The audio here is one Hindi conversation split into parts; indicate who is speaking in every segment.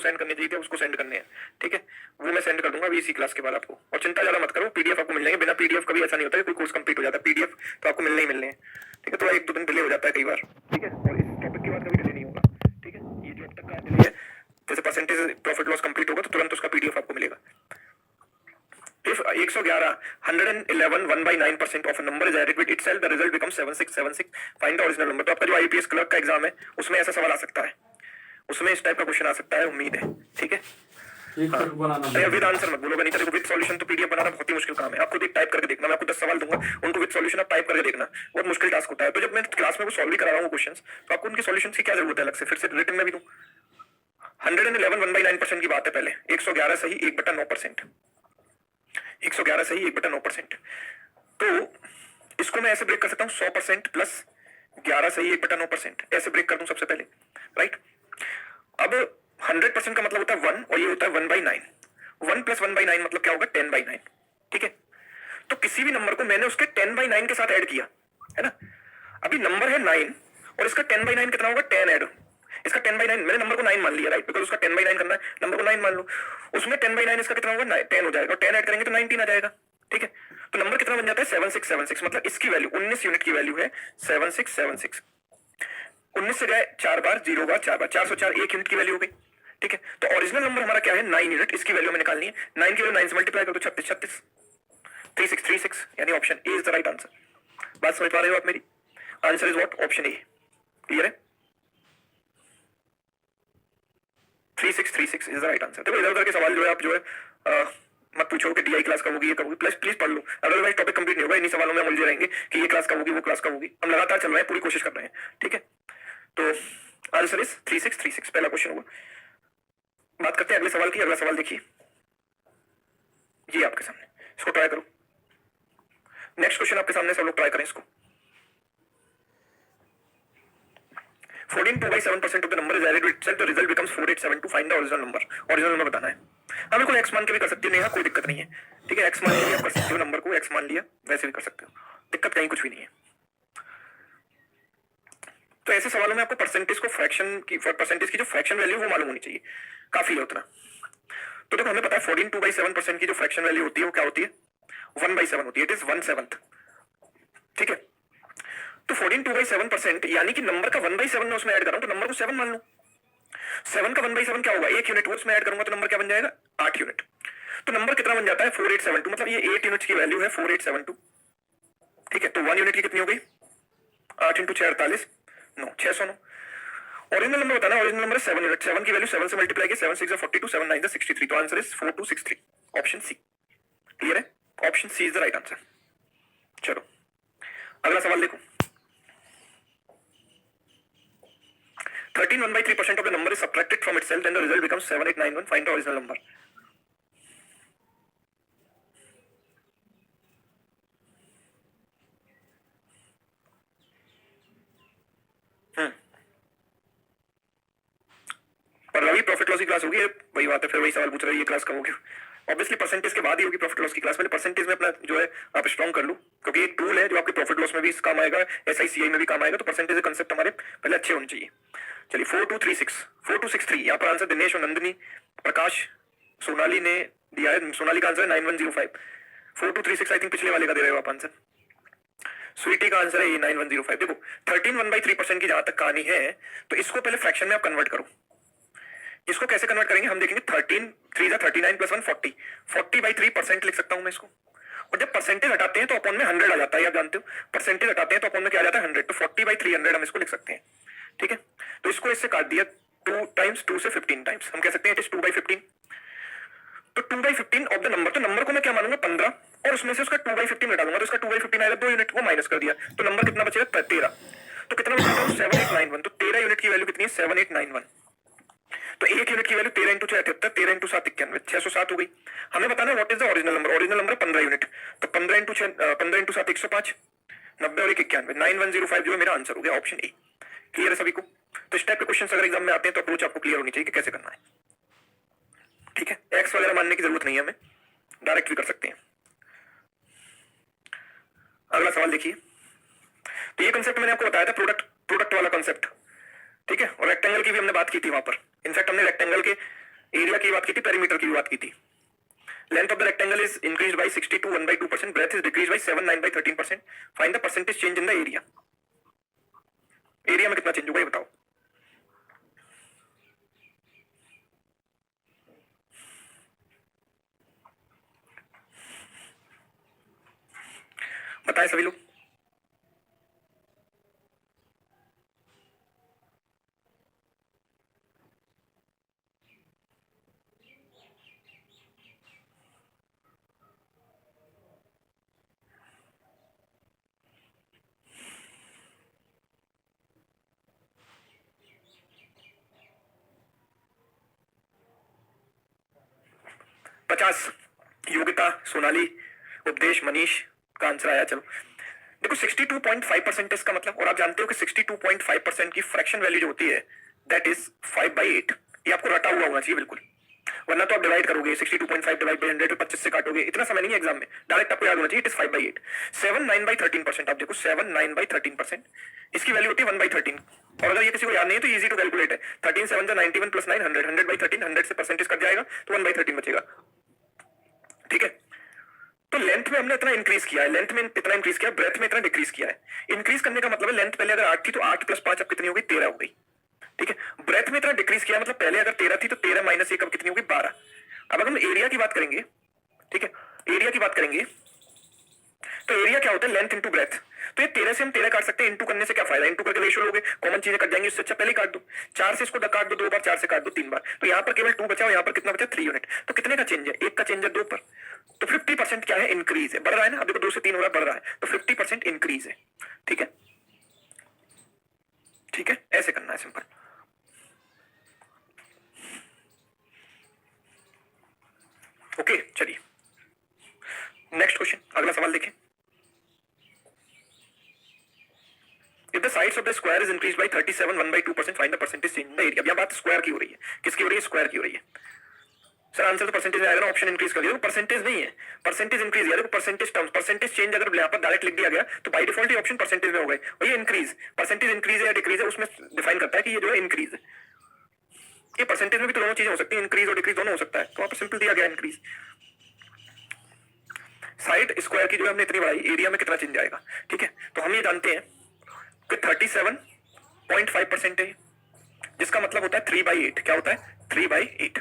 Speaker 1: सेंड करनी चाहिए थी उसको सेंड करने हैं, ठीक है, वो मैं सेंड कर दूंगा अभी इसी क्लास के बाद आपको। और चिंता ज्यादा मत करो, पीडीएफ आपको मिल जाएंगे, बिना पीडीएफ कभी ऐसा नहीं होता है कोई कोर्स कंप्लीट हो जाता है, पीडीएफ तो आपको मिलने ही मिलने हैं, ठीक है, थोड़ा एक दो दिन डिले हो जाता है कई बार, ठीक है, और इस टॉपिक के बाद कभी डिले नहीं होगा, ठीक है, ये जो अब तक का डिले है, जैसे परसेंटेज प्रॉफिट लॉस कंप्लीट होगा तो तुरंत उसका पीडीएफ आपको मिलेगा। If 111 111 1/9% of a number is added with itself, the result becomes 7676. Find the original number। तो आपका जो आईपीएस क्लर्क का एग्जाम है उसमें ऐसा सवाल आ सकता है, उसमें इस टाइप का क्वेश्चन आ सकता है, उम्मीद है, ठीक है। विद आंसर मत बोलो, नहीं तो विद सॉल्यूशन तो पीडीएफ बनाना बहुत ही मुश्किल काम है, आपको टाइप करके देखना, मैं आपको 10 सवाल दूंगा, उनको विद सॉल्यूशन आप टाइप करके देखना, बहुत मुश्किल टास्क होता है। तो जब मैं क्लास में वो सॉल्व भी करा रहा हूँ क्वेश्चन, तो आपको उनके सॉल्यूशन की क्या जरूरत है अलग से, फिर से रिटन में भी दूं। 111 1/9% की बात है, पहले 111 सही 1/9%, 111 सही 1/9%, तो इसको मैं ऐसे ब्रेक कर सकता हूँ 100% प्लस 11 सही 1/9%, ऐसे ब्रेक कर दूं सबसे पहले, राइट। अब 100% का मतलब होता है 1 और ये होता है 1/9, 1 + 1/9 मतलब क्या होगा 10/9, ठीक है। तो किसी भी नंबर को मैंने उसके 10/9 के साथ ऐड किया है ना, अभी नंबर है 9 और इसका 10/9 कितना होगा 10 ऐड, इसका 10/9 मैंने नंबर को 9 मान लिया, राइट, बिकॉज उसका 10/9 करना है, नंबर को 9 मान लो, उसमें 10/9 इसका कितना होगा 10 हो जाएगा, और 10 ऐड करेंगे तो 19 आ जाएगा, ठीक है। तो नंबर कितना बन जाता है 7676, मतलब इसकी वैल्यू 19 यूनिट की वैल्यू है 7676, 19 से गए 4 बार 0 बार 4 बार 404 1 यूनिट की वैल्यू हो गई, ठीक है। तो ओरिजिनल नंबर हमारा क्या है 9 यूनिट, इसकी वैल्यू हमें निकालनी है, 9 की वैल्यू 9 से मल्टीप्लाई कर दो 36 36 3636, यानी option A is the right answer. बात समझ पा रहे हो आप मेरी? Answer is what, option A, clear है, 3636 इज द राइट आंसर। देखो इधर उधर के सवाल जो है आप जो है मत पूछो कि डीआई क्लास कब होगी, ये कब होगी, प्लीज पढ़ लो, अदरवाइज टॉपिक कंप्लीट नहीं होगा, इन्हीं सवालों में उलझे रहेंगे कि ये क्लास कब होगी वो क्लास कब होगी। हम लगातार चल रहे हैं, पूरी कोशिश कर रहे हैं, ठीक है। तो आंसर इज 3636, पहला क्वेश्चन होगा। बात करते हैं अगले सवाल की। अगला सवाल देखिए, ये आपके सामने, इसको ट्राई करो, नेक्स्ट क्वेश्चन आपके सामने, सब लोग ट्राई करें इसको। 14 2/7% of the number is added to itself, the result becomes 4872. Find the original number। Original number बताना है। हम बिल्कुल x मान के भी कर सकते हो, नेहा कोई दिक्कत नहीं है, ठीक है, x मान के भी आप कर सकते हो, नंबर को x मान लिया वैसे भी कर सकते हो, दिक्कत कहीं कुछ भी नहीं है। तो ऐसे सवालों में आपको परसेंटेज को फ्रैक्शन की, परसेंटेज की जो फ्रैक्शन वैल्यू वो मालूम होनी चाहिए, काफी है उतना। तो देखो हमें पता है 14 2/7% की जो फ्रैक्शन वैल्यू होती है वो क्या होती है 1/7 होती है, इट इज 1/7, ठीक है। तो 14 2/7% यानी कि नंबर का 1/7 में उसमें ऐड कर रहा हूं तो नंबर को 7 मान लो, 7 का 1/7 क्या होगा 1 यूनिट, वो उसमें ऐड करूंगा तो नंबर क्या बन जाएगा 8 यूनिट। तो नंबर कितना बन जाता है 4872, मतलब ये 8 यूनिट की वैल्यू है 4872, ठीक है। तो 1 यूनिट की कितनी हो गई 8 × 6 48 9 609। ओरिजिनल नंबर बताना, ओरिजिनल नंबर 7 यूनिट, 7 की वैल्यू 7 से मल्टीप्लाई की, 7 6 42 7 9 63, तो answer is 4263, option C, clear है, option C is the right answer. चलो अगला सवाल देखो, 13 1/3% of the number is subtracted from itself, then the result becomes 7891. Find the original number। पर रवि प्रॉफिट लॉस की क्लास होगी, वही बात है, फिर वही सवाल पूछ रहे हैं ये क्लास कब होगी। ऑब्वियसली परसेंटेज के बाद ही होगी प्रॉफिट लॉस की क्लास, पहले परसेंटेज में अपना जो है आप स्ट्रॉन्ग कर लो, क्योंकि एक टूल है जो आपके प्रॉफिट लॉस में भी काम आएगा, एसआईसीआई में भी काम आएगा, तो परसेंटेज कंसेप्ट हमारे पहले अच्छे होने चाहिए। चलिए 4263 यहाँ पर आंसर दिनेश और नंदिनी प्रकाश सोनाली ने दिया है, सोनाली का आंसर है 9105, 4236 आई थिंक पिछले वाले का दे रहे हो आप आंसर, स्वीटी का आंसर है ये 9105। देखो 13 1/3% की जहां तक कहानी है, तो इसको पहले फ्रैक्शन में आप कन्वर्ट करो। इसको कैसे कन्वर्ट करेंगे हम देखेंगे, 13 3 39 + 1 40, 40/3% लिख सकता हूं मैं इसको। और जब परसेंटेज हटाते हैं तो अपॉन में 100 आ जाता है, आप जानते हो परसेंटेज हटाते हैं तो अपॉन में क्या आ जाता है 100, तो 40/300 हम इसको लिख सकते हैं, ठीक है। तो इसको इससे काट दिया 2 टाइम्स 2 से 15 टाइम्स, हम कह सकते हैं इट इज 2/15। तो 2/15 ऑफ द नंबर, तो नंबर को मैं क्या मानूंगा 15, और उसमें से उसका 2/15 घटा दूंगा, तो इसका 2/15 आएगा 2 यूनिट, वो माइनस कर दिया, तो नंबर कितना बचेगा 13। तो कितना बचेगा 7891, तो 13 यूनिट की वैल्यू कितनी है 7891। तो 1 यूनिट की वैल्यू 13 × 6 78, 13 × 7 91, 607 हो गई। हमें बताना what is the original number, original number 15 unit, तो 15 × 7 105, 90 और 1 91, 9105 जो है मेरा आंसर हो गया, ऑप्शन ए, क्लियर है सभी को। तो इस टाइप के क्वेश्चन अगर एग्जाम में आते हैं तो अप्रोच आपको क्लियर होनी चाहिए कि कैसे करना है, ठीक है। एक्स वगैरह मानने की जरूरत नहीं है, हमें डायरेक्ट भी कर सकते हैं। अगला सवाल देखिए, तो ये कंसेप्ट मैंने आपको बताया था प्रोडक्ट वाला कंसेप्ट, ठीक है, और रेक्टेंगल की भी हमने बात की थी वहां पर। इनफैक्ट हमने रेक्टेंगल के एरिया की बात की थी, पेरीमीटर की बात की थी। Length of the rectangle is increase by 62 1/2%, breadth is decrease by 7 9 by 13%। Find the percentage change in the area. Area में कितना चेंज होगा ये बताओ। बताएं सभी लोग। पचास। योगिता, सोनाली, उपदेश, मनीष का आंसर आया। चलो देखो 62.5% इसका मतलब, और आप जानते हो कि 62.5% की फ्रैक्शन वैल्यू जो होती है दैट इज 5/8। ये आपको रटा हुआ होना चाहिए बिल्कुल, वरना तो आप डिवाइड करोगे 62.5 डिवाइड बाई 100 25 से काटोगे, इतना समय नहीं है एग्जाम में, डायरेक्ट आपको याद होना चाहिए इट इज 5/8। 7 9 बाई 13%, आप देखो 7 9 बाई 13%, इसकी वैल्यू होती है 1/13। और अगर ये किसी को याद नहीं है तो इजी टू कैलकुलेट है, 13 7 जा 91 प्लस 9 100, 100/13, 100 से परसेंटेज कट जाएगा तो 1/13 बचेगा। ठीक है, तो लेंथ में हमने इतना इंक्रीज किया है, लेंथ में इतना इंक्रीज किया, ब्रेथ में इतना डिक्रीज किया है। इंक्रीज करने का मतलब है लेंथ पहले अगर 8 थी तो 8 प्लस 5 अब कितनी हो गई, 13 हो गई। ठीक है, ब्रेथ में इतना डिक्रीज किया मतलब पहले अगर 13 थी तो 13 माइनस 1 अब कितनी होगी, 12। अब अगर हम एरिया की बात करेंगे, ठीक है, एरिया की बात करेंगे तो एरिया क्या होता है, लेंथ इंटू ब्रेथ। तो ये 13 से हम 13 काट सकते हैं, इंटू करने से क्या फायदा, इंटू करके रेशियो लोगे, कॉमन चीजें कट जाएंगी, उससे अच्छा पहले काट दो। 4 से इसको काट दो 2 बार, 4 से काट दो 3 बार, तो यहाँ पर केवल 2 बचा और यहाँ पर कितना बचा, 3 यूनिट। तो कितने का चेंज है, 1 का चेंज है 2 पर, तो 50% क्या है, इंक्रीज है, बढ़ रहा है ना। अब देखो 2 से 3 हो रहा है, बढ़ रहा है, तो 50% इंक्रीज है। ठीक है, ठीक है, ऐसे करना है सिंपल। ओके चलिए नेक्स्ट क्वेश्चन, अगला सवाल देखें। If the sides of the square is increased by 37 1/2%, find the percentage change in the area। अब यहाँ बात स्क्वायर की हो रही है, किसकी हो रही है, स्क्वायर की हो रही है। सर आंसर तो परसेंटेज में आएगा ना, ऑप्शन इंक्रीज कर दिया, तो परसेंटेज नहीं है, परसेंटेज इंक्रीज है। देखो परसेंटेज टर्म्स, परसेंटेज चेंज अगर यहाँ पर डायरेक्ट लिख दिया गया तो बाय डिफॉल्ट ये ऑप्शन परसेंटेज में हो गए, और ये इंक्रीज, परसेंटेज इंक्रीज है या डिक्रीज है उसमें डिफाइन करता है कि ये जो है इंक्रीज है। ये परसेंटेज में भी तो दोनों चीजें हो सकती है, इंक्रीज और डिक्रीज दोनों हो सकता है, तो वहां पर सिंपल दिया गया इंक्रीज। साइड स्क्वायर की जो है हमने इतनी बढ़ाई, एरिया में कितना चेंज आएगा। ठीक है, तो हम ये जानते हैं कि 37.5% है, जिसका मतलब होता है 3/8। क्या होता है, 3/8।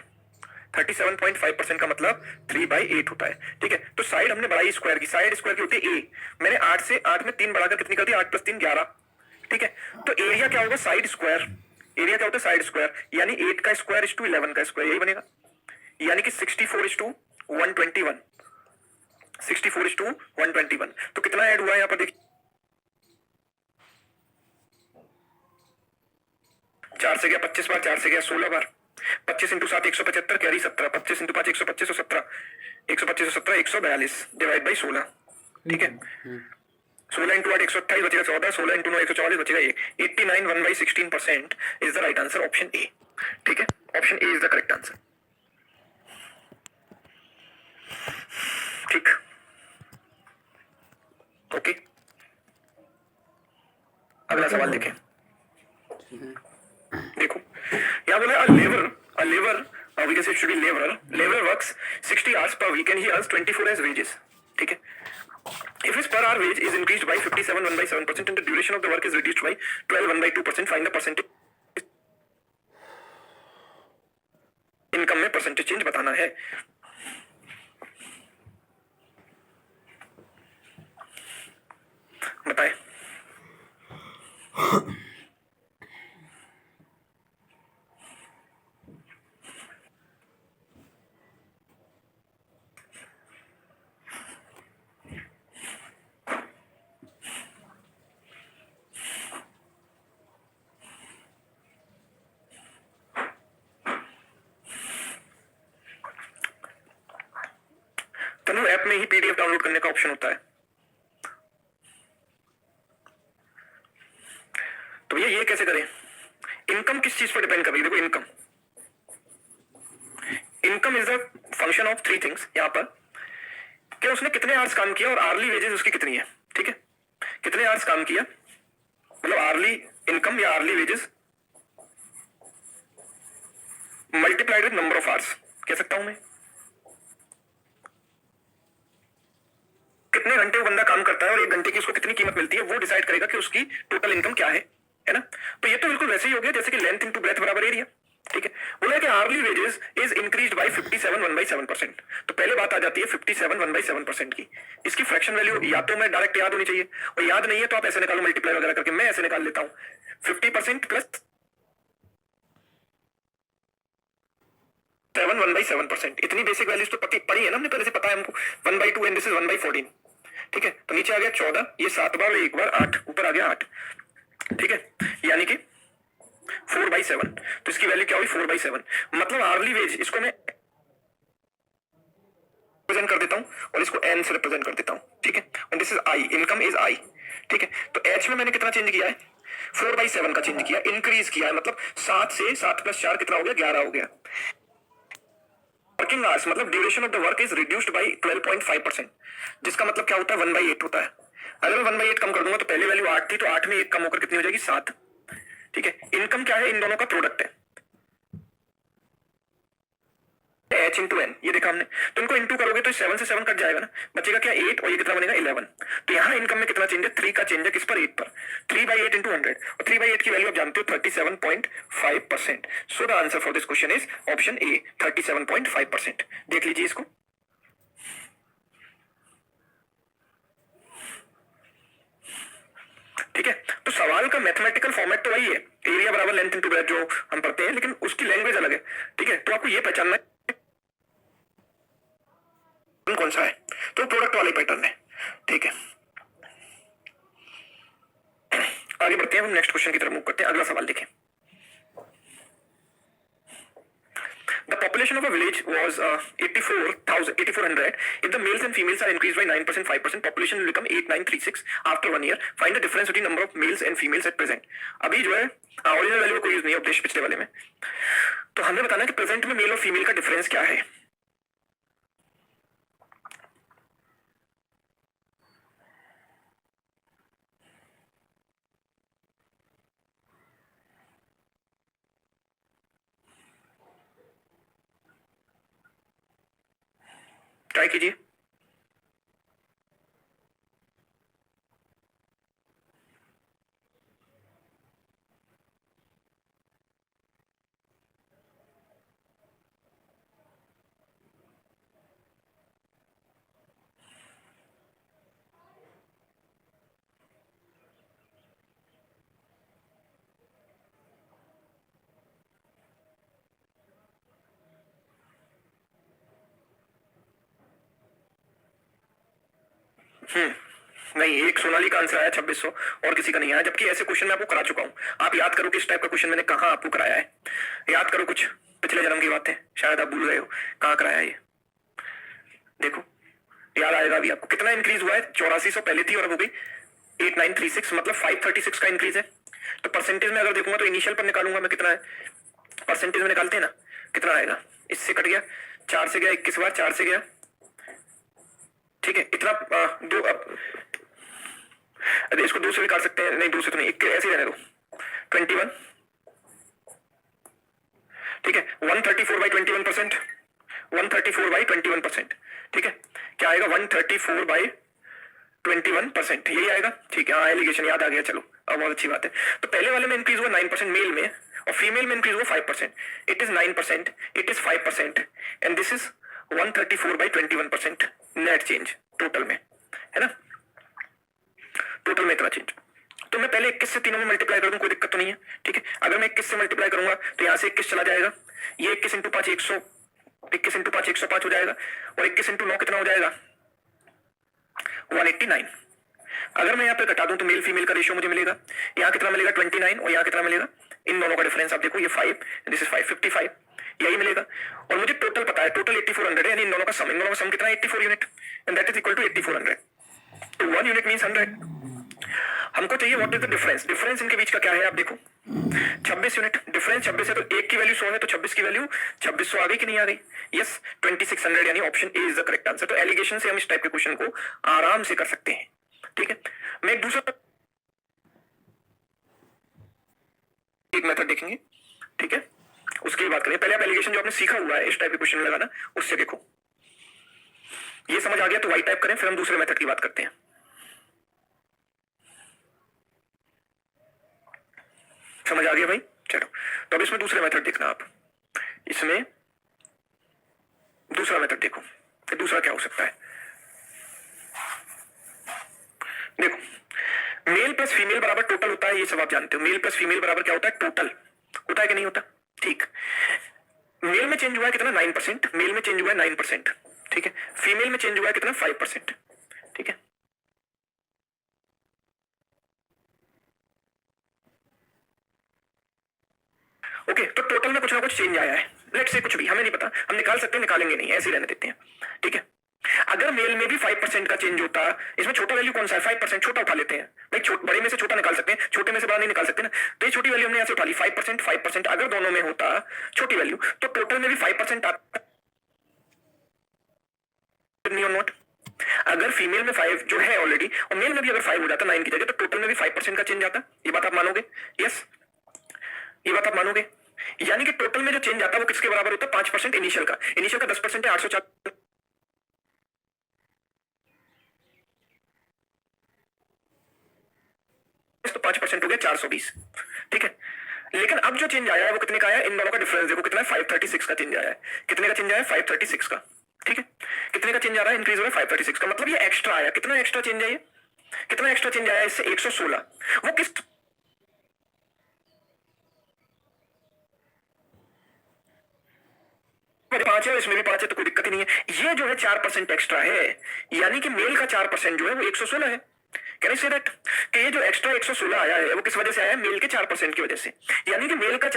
Speaker 1: 37.5% का मतलब 3/8 होता है। ठीक है, तो साइड हमने बढ़ाई स्क्वायर की, साइड स्क्वायर की होती है ए, मैंने 8 से 8 में 3 बढ़ाकर कितनी कर दी, 8 + 3 11। ठीक है, तो एरिया क्या होगा, साइड स्क्वायर। एरिया क्या होता है, साइड स्क्वायर, यानी 8 का स्क्वायर इज टू 11 का स्क्वायर, यही बनेगा, यानी कि 64:121। 64:121, तो कितना ऐड हुआ है यहाँ पर देखिए, 4 से गया 25 बार, 4 से गया 16 बार, 25 × 7 175, कैरी 17, 25 × 5 125 और 17, 125 और 17 142 डिवाइड बाई 16। ठीक है, 16 × 8 128 बचेगा 14, 16 × 9 144 बचेगा 1। 89 1/16% is the right answer, option A. ठीक है, option A is the correct answer. ठीक, ओके अगला सवाल देखें। देखो यहाँ बोला a labor we can say it should be laborer works 60 hours per week and he earns 24 as wages। ठीक है, if his per hour wage is increased by 57 1/7% and the duration of the work is reduced by 12 1/2%, find the percentage income में परसेंटेज चेंज बताना है। बताएं। तनु ऐप में ही पीडीएफ डाउनलोड करने का ऑप्शन होता है, तो भैया ये कैसे करें। इनकम किस चीज पर डिपेंड कर रही है, देखो income is the function of 3 things. यहाँ पर क्या उसने कितने आवर्स काम किया और आर्ली वेजेस उसकी कितनी है। ठीक है, कितने आवर्स काम किया मतलब आर्ली इनकम या early wages, multiplied with number of hours कह सकता हूं मैं। कितने घंटे वो बंदा काम करता है और एक घंटे की उसको कितनी कीमत मिलती है वो डिसाइड करेगा कि उसकी टोटल इनकम क्या है ना। तो ये तो बिल्कुल वैसे ही हो गया जैसे कि लेंथ इनटू ब्रेथ बराबर एरिया। ठीक है, बोला है कि Harley wages is increased bye 57 1/7%। तो पहले बात आ जाती है 57 1/7% की। इसकी फ्रैक्शन वैल्यू या तो मैं डायरेक्ट याद होनी चाहिए, और याद नहीं है तो आप ऐसे निकालो मल्टीप्लाई वगैरह करके। मैं ऐसे निकाल लेता हूँ 50% प्लस 1/7%। इतनी बेसिक वैल्यूज तो पढ़ी है ना हमने पहले से, पता है हमको 1/2 एंड दिस इज 1/14। ठीक है, तो नीचे आ गया 14, ये 7 बार एक बार 8, ऊपर आ गया 8। ठीक है, यानी कि 4/7। तो इसकी वैल्यू क्या हुई 4/7। मतलब आर्ली वेज इसको मैं रिप्रेजेंट कर देता हूं और इसको एन से रिप्रेजेंट कर देता हूं। ठीक है, and this is I, income is I. ठीक है, तो एच में मैंने कितना चेंज किया है 4/7 का चेंज किया, इंक्रीज किया है। मतलब 7 से 7 + 4 कितना हो गया 11 हो गया। वर्किंग आवर्स मतलब duration of the work is reduced by 12.5%, जिसका मतलब क्या होता है 1/8 होता है। अगर मैं 1/8 कम कर दूंगा तो पहले वैल्यू 8 थी, तो 8 में 1 कम होकर कितनी हो जाएगी 7। ठीक है, इनकम क्या है इन दोनों का प्रोडक्ट है एच इंटू एन, ये देखा हमने। तो इनको इंटू करोगे तो 7 से 7 कट जाएगा ना, बचेगा क्या 8, और ये कितना बनेगा 11। तो यहाँ इनकम में कितना चेंज है 3 का चेंज है, किस पर 8 पर। 3/8 इंटू 100, और 3/8 की वैल्यू आप जानते हो 37.5%। सो the answer for this question is option A 37.5%। देख लीजिए इसको। ठीक है, तो सवाल का मैथमेटिकल फॉर्मेट तो वही है, एरिया बराबर लेंथ इंटू ब्रेथ जो हम पढ़ते हैं, लेकिन उसकी लैंग्वेज अलग है। ठीक है, तो आपको ये पहचानना है कौन सा है, तो प्रोडक्ट वाले पैटर्न है। ठीक है, आगे बढ़ते हैं हम नेक्स्ट क्वेश्चन की तरफ मूव करते हैं। अगला सवाल देखें। The population of a village was 8400. If the males and females are increased by 9%, 5%, population will become 8936 after 1 year. Find the difference between number of males and females at present. अभी जो है ओरिजिनल वैल्यू कोई यूज नहीं है उपदेश पिछले वाले में, तो हमें बताना है कि प्रेजेंट में मेल और फीमेल का डिफरेंस क्या है। ट्राई कीजिए। नहीं, एक सोनाली का आंसर आया 2600 और किसी का नहीं आया, जबकि ऐसे क्वेश्चन मैं आपको करा चुका हूं। आप याद करो कि इस टाइप का क्वेश्चन मैंने कहां आपको कराया है। याद करो कुछ पिछले जन्म की बातें, शायद आप भूल गए हो कहां कराया ये। देखो याद आएगा अभी आपको। कितना इंक्रीज हुआ है 8400 पहले थी और अब हो गई 8936, मतलब 536 का इंक्रीज है। तो परसेंटेज में अगर देखूंगा तो इनिशियल पर निकालूंगा मैं कितना है, परसेंटेज में निकालते हैं ना, कितना आएगा, इससे कट गया 4 से गया 21 बार, 4 से गया। ठीक है, इतना दो अरे इसको 2 से भी काट सकते हैं, नहीं 2 से तो नहीं, ऐसे ही रहने दो 21। ठीक है, 134/21%, 134/21%। ठीक है, क्या आएगा 134/21%, यही आएगा। ठीक है, हाँ एलिगेशन याद आ गया, चलो अब बहुत अच्छी बात है। तो पहले वाले में इंक्रीज हुआ 9% मेल में, और फीमेल में इंक्रीज हुआ 5%। It is 9%, it is 5%, and this is 134/21% net change total में, है ना। टोटल में इतना चेंज। तो मैं पहले 21 से तीनों में मल्टीप्लाई कर दूं, कोई दिक्कत तो नहीं है। ठीक है, अगर मैं 21 से मल्टीप्लाई करूंगा तो यहां से 21 चला जाएगा, ये 21 इंटू 5 100, 21 इंटू 5 105 हो जाएगा, और 21 इंटू 9 कितना हो जाएगा 189। अगर मैं यहाँ पे घटा दूं तो मेल फीमेल का रेशियो मुझे मिलेगा, यहाँ कितना मिलेगा 29, और यहाँ कितना मिलेगा, इन दोनों का डिफरेंस आप देखो, ये 5, दिस इज 555, यही मिलेगा। और मुझे टोटल पता है, टोटल 8400 है, यानी इन दोनों का सम, इन दोनों का सम कितना है 84 unit, and that is equal to 8400। तो 1 यूनिट मींस 100। हमको चाहिए what is the difference, difference इनके बीच का क्या है आप देखो, 26 यूनिट, डिफरेंस 26 है, तो एक की वैल्यू 100 है, तो 26 की वैल्यू 2600 आ गई कि नहीं आ गई, यस 2600, यानी option A is the correct answer. तो एलिगेशन से हम इस टाइप के क्वेश्चन को आराम से कर सकते हैं। ठीक है, मैं एक दूसरा एक मेथड देखेंगे। ठीक है, उसकी बात करें। पहले आप एलिगेशन जो आपने सीखा हुआ है इस टाइप के क्वेश्चन लगाना, उससे देखो। ये समझ आ गया तो वाई टाइप करें, फिर हम दूसरे मेथड की बात करते हैं। समझ आ गया भाई? चलो, तो अब इसमें दूसरे मेथड देखना आप। इसमें दूसरा मेथड देखो, फिर दूसरा क्या हो सकता है। देखो, मेल प्लस फीमेल बराबर टोटल होता है, ये सब आप जानते हो। मेल प्लस फीमेल बराबर क्या होता है? टोटल। होता है कि नहीं होता? ठीक। मेल में चेंज हुआ है कितना? 9%। मेल में चेंज हुआ है 9%। ठीक है। फीमेल में चेंज हुआ है कितना? 5%। ठीक है। ओके, तो टोटल में कुछ ना कुछ चेंज आया है। लेट्स से कुछ भी, हमें नहीं पता, हम निकाल सकते हैं, निकालेंगे नहीं, ऐसे ही रहने देते हैं। ठीक है। अगर मेल में भी 5% का चेंज होता, इसमें छोटा वैल्यू कौन सा है? 5%। छोटा उठा लेते हैं भाई, बड़े में से छोटा निकाल सकते हैं, छोटे में से बड़ा नहीं निकाल सकते ना। तो ये छोटी वैल्यू हमने यहां से उठा ली, 5%। 5% अगर दोनों में होता छोटी वैल्यू, तो टोटल में भी 5% आता नहीं और नॉट। अगर फीमेल में 5 जो है ऑलरेडी, और मेल में भी अगर 5 हो जाता 9 की जगह, तो टोटल में भी 5% का चेंज आता। ये बात आप मानोगे? यस, ये बात आप मानोगे? यानी कि टोटल में जो चेंज आता है वो किसके बराबर होता है? 5% इनिशियल का। इनिशियल का 10% है, 804, तो 5% हो गया 420। ठीक है। लेकिन अब जो चेंज आया है वो कितने का आया? इन दोनों का डिफरेंस देखो कितना है? 536 का चेंज आया है। कितने का चेंज आया है? 536 का। ठीक है। कितने का चेंज आ रहा है? इंक्रीज हो रहा है 536 का। मतलब ये एक्स्ट्रा आया। कितना एक्स्ट्रा चेंज है? ये कितना एक्स्ट्रा चेंज आया इससे? 116। वो किस 5 है, इसमें भी 5 है, तो कोई दिक्कत ही नहीं है। ये जो है 4% एक्स्ट्रा है, यानी कि मेल का 4% जो है वो 116 है। कैन आई से दैट कि ये जो एक्स्ट्रा 116 आया है वो किस वजह से आया है? मेल के 4% की वजह से। यानी कि मेल का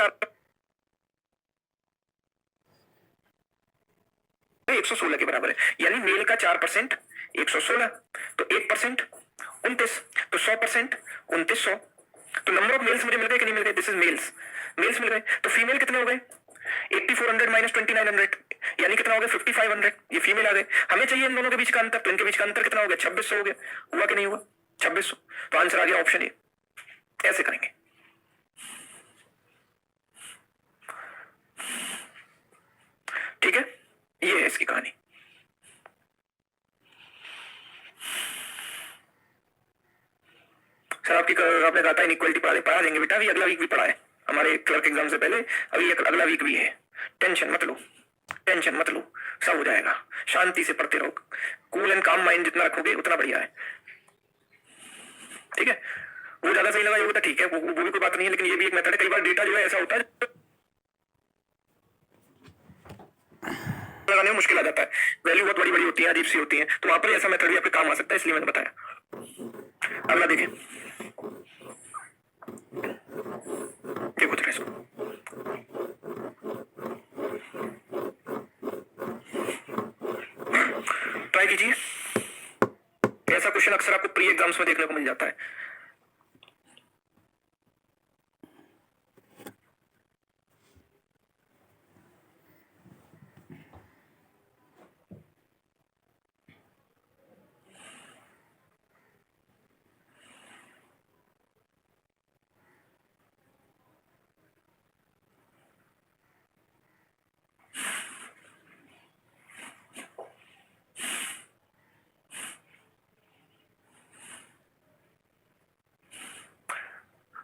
Speaker 1: 116 के बराबर है, यानी मेल का 4% 116, तो 1% 29, तो 100% 2900। तो नंबर ऑफ मेल्स मुझे मिल गए कि नहीं मिल गए? दिस इज मेल्स, मेल्स मिल गए। तो फीमेल कितने हो गए? 8400 माइनस 2900, यानी कितना हो गया? 5500। ये फीमेल आ गए। हमें चाहिए इन दोनों के बीच का अंतर, तो इनके बीच का अंतर कितना हो गया? 2600 हो गया। हुआ कि नहीं हुआ? 2600। तो आंसर आ गया ऑप्शन ए। ऐसे करेंगे। ठीक है, ये है इसकी कहानी। सर आपकी आपने कहा था इनइक्वालिटी पढ़ा देंगे बेटा, अभी अगला वीक भी पढ़ा है हमारे क्लर्क एग्जाम से पहले, अभी अगला वीक भी है। टेंशन मत लो, टेंशन मत लो, सब हो जाएगा। शांति से पढ़ते रहो, कूल एंड काम माइंड जितना रखोगे उतना बढ़िया है। ठीक है। वो ज्यादा सही लगा ये तो ठीक है, वो भी कोई बात नहीं है, लेकिन ये भी एक मेथड है। कई बार डेटा जो है ऐसा होता है लगाने में मुश्किल आ जाता है, वैल्यू बहुत बड़ी बड़ी होती है, अजीब सी होती है, तो वहां पर ऐसा मेथड भी आपके काम आ सकता है, इसलिए मैंने बताया। अगला देखें, देखो जरा इसको, ट्राई कीजिए। ऐसा क्वेश्चन अक्सर आपको प्री एग्जाम्स में देखने को मिल जाता है।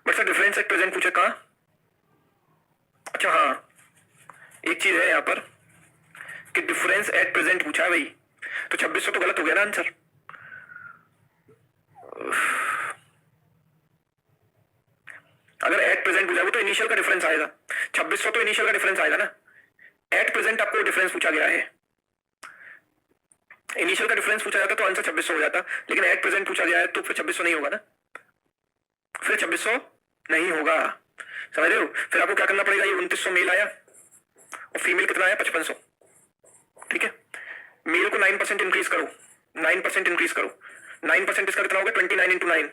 Speaker 1: But sir difference at present पूछे कहा? अच्छा हाँ, एक चीज है यहाँ पर कि डिफरेंस एट प्रेजेंट पूछा है भाई, तो 2600 तो गलत हो गया ना आंसर। अगर एट प्रेजेंट पूछा वो तो इनिशियल का डिफरेंस आएगा, 2600 तो इनिशियल का डिफरेंस आएगा ना। एट प्रेजेंट आपको डिफरेंस पूछा गया है, इनिशियल का डिफरेंस पूछा जाता तो आंसर 2600 हो जाता, लेकिन एट प्रेजेंट पूछा गया है तो फिर 2600 नहीं होगा ना, फिर 2600 नहीं होगा। समझ रहे हो? फिर आपको क्या करना पड़ेगा? ये 2900 मेल आया और फीमेल कितना आया? 5500। ठीक है। मेल को 9% इंक्रीज करो, 9% इंक्रीज करो, 9% इसका कितना होगा? 29 इंटू 9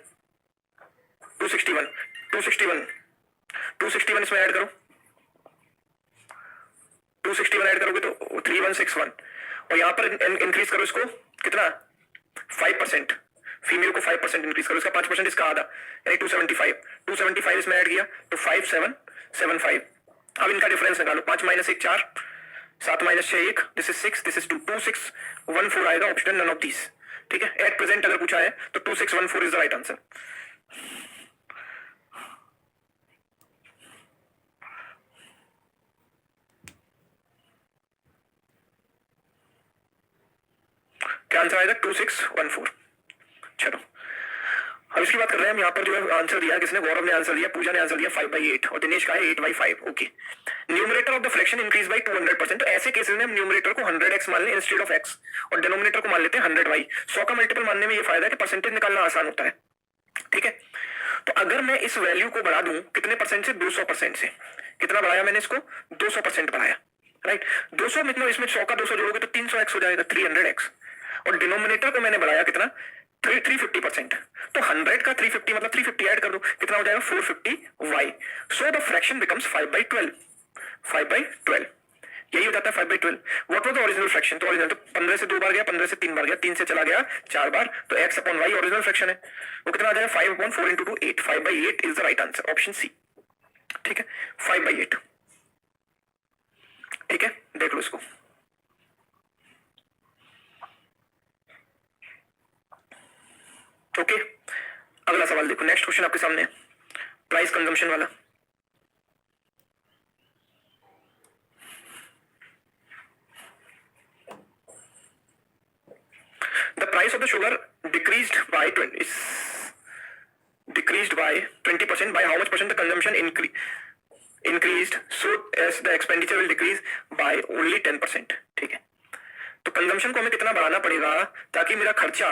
Speaker 1: 261, 261, 261 इसमें ऐड करो, 261 ऐड करोगे तो 3161, और यहां पर इंक्रीज करो इसको कितना? 5%। फीमेल को 5% इंक्रीज करो, इसका 5% इसका आधा, यानी 275, 275 इसमें ऐड किया तो 5775, अब इनका डिफरेंस निकालो, 5 minus 1 4, 7 minus 6 1, this is 6, this is 2, 2 6 1 4 आएगा, ऑप्शन नन ऑफ दिस। ठीक है, एट प्रेजेंट अगर पूछा है तो 2 6 1 4 इज द राइट आंसर। क्या आंसर आएगा? 2 6 1 4। चलो अब इसकी बात कर रहे हैं हम। यहाँ पर जो है आंसर दिया किसने? गौरव ने आंसर दिया, पूजा ने आंसर दिया 5/8 और दिनेश का है 8/5। Okay, numerator of the fraction increase by 200%। तो ऐसे केसेस में हम न्यूमरेटर को 100x मान लें इंस्टेड ऑफ x और डिनोमिनेटर को मान लेते हैं 100y। 100 का मल्टीपल मानने में ये फायदा है कि परसेंटेज निकालना आसान होता है। ठीक है, तो अगर मैं इस वैल्यू को बढ़ा दूं कितने परसेंट से? 200% से। कितना बढ़ाया मैंने इसको? 200% बढ़ाया, राइट। 200 मतलब इसमें 100 का 200 जोड़ोगे तो 300x हो जाएगा, 300x। और डिनोमिनेटर को मैंने बढ़ाया कितना? 350%। तो 100 का 350 मतलब 350 ऐड कर दो, कितना हो जाएगा? 450y। So the fraction becomes 5/12। 5/12 यही हो जाता है 5/12। What was the original fraction? तो ओरिजिनल तो 15 से 2 बार गया, 15 से 3 बार गया, 3 से चला गया 4 बार, तो x upon y original fraction है। वो कितना आ जाएगा? 5/4 into 2 8। 5/8 is the right answer, option C. ठीक है, 5/8। ठीक है, देख लो इसको। ओके, अगला सवाल देखो, नेक्स्ट क्वेश्चन आपके सामने प्राइस कंजम्पशन वाला। The price of the sugar decreased bye 20% by how much percent the consumption increased so as the expenditure will decrease by only 10%। ठीक है, तो कंजम्पशन को हमें कितना बढ़ाना पड़ेगा ताकि मेरा खर्चा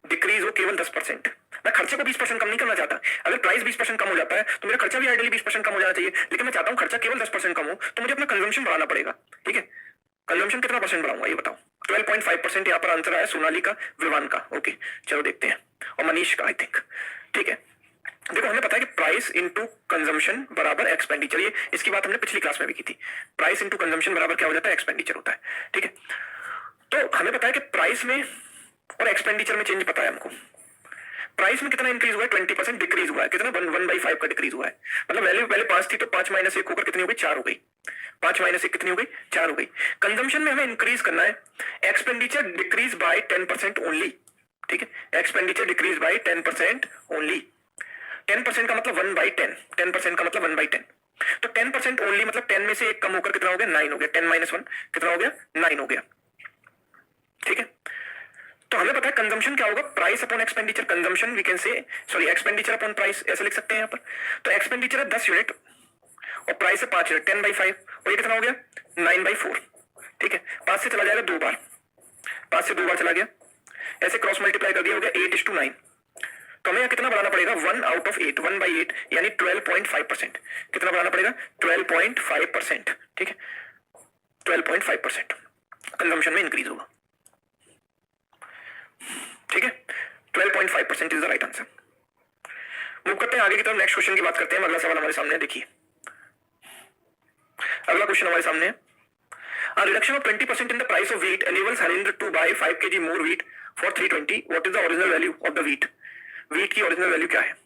Speaker 1: डिक्रीज हो केवल 10%। मैं खर्चे को 20% कम नहीं करना चाहता। अगर प्राइस 20% कम हो जाता है तो मेरा खर्चा भी आइडियली 20% कम हो जाना चाहिए, लेकिन मैं चाहता हूं खर्चा केवल 10% कम हो, तो मुझे अपना कंजम्पशन बढ़ाना पड़ेगा। ठीक है, कंजम्पशन कितना परसेंट बढ़ाऊंगा ये बताओ? 12.5% यहाँ पर आंसर आया सोनाली का, विवान का। ओके, चलो देखते हैं, और मनीष का आई थिंक। ठीक है, देखो हमें पता है कि प्राइस इंटू कंजम्पशन बराबर एक्सपेंडिचर, ये इसकी बात हमने पिछली क्लास में भी की थी। प्राइस इंटू कंजम्पशन बराबर क्या हो जाता है? एक्सपेंडिचर होता है। ठीक है, तो हमें पता है कि प्राइस में और एक्सपेंडिचर में चेंज पता है हमको। प्राइस में कितना इंक्रीज हुआ है? 20% डिक्रीज हुआ है। कितना? 1/5 का डिक्रीज हुआ है। मतलब वैल्यू पहले 5 थी तो 5 माइनस 1 होकर कितनी हो गई? 4 हो गई। 5 माइनस 1 कितनी हो गई? 4 हो गई। कंजम्पशन में हमें इंक्रीज करना है, एक्सपेंडिचर डिक्रीज बाय 10% ओनली। ठीक है, एक्सपेंडिचर डिक्रीज बाय 10% ओनली। 10% का मतलब 1/10। 10% का मतलब 1/10। तो 10% ओनली मतलब 10 में से 1 कम होकर कितना हो गया? 9 हो गया। 10 माइनस 1 कितना हो गया? 9 हो गया। ठीक है, तो हमें पता है कंजम्पशन क्या होगा? Price upon expenditure. Consumption we can say sorry expenditure upon price, ऐसे लिख सकते हैं यहाँ पर। तो एक्सपेंडिचर है 10 यूनिट और प्राइस है 5 यूनिट, 10/5, और ये कितना हो गया? 9/4। ठीक है, 5 से चला जाएगा 2 बार, 5 से 2 बार चला गया, ऐसे क्रॉस मल्टीप्लाई कर दिया, हो गया 8:9। तो हमें कितना बढ़ाना पड़ेगा? 1 आउट ऑफ 8, 1/8 यानी 12.5%। कितना बढ़ाना पड़ेगा? 12.5%। ठीक है, 12.5% कंजम्पशन में इंक्रीज होगा। ठीक है, 12.5% is the right answer. Move करते हैं आगे की तरफ, नेक्स्ट क्वेश्चन की बात करते हैं। अगला सवाल हमारे सामने है, देखिए अगला क्वेश्चन हमारे सामने है। A reduction of 20% in the price of wheat enables Harendra to buy 5 kg more wheat for 320। What is the original value of the wheat? wheat की ओरिजिनल वैल्यू क्या है?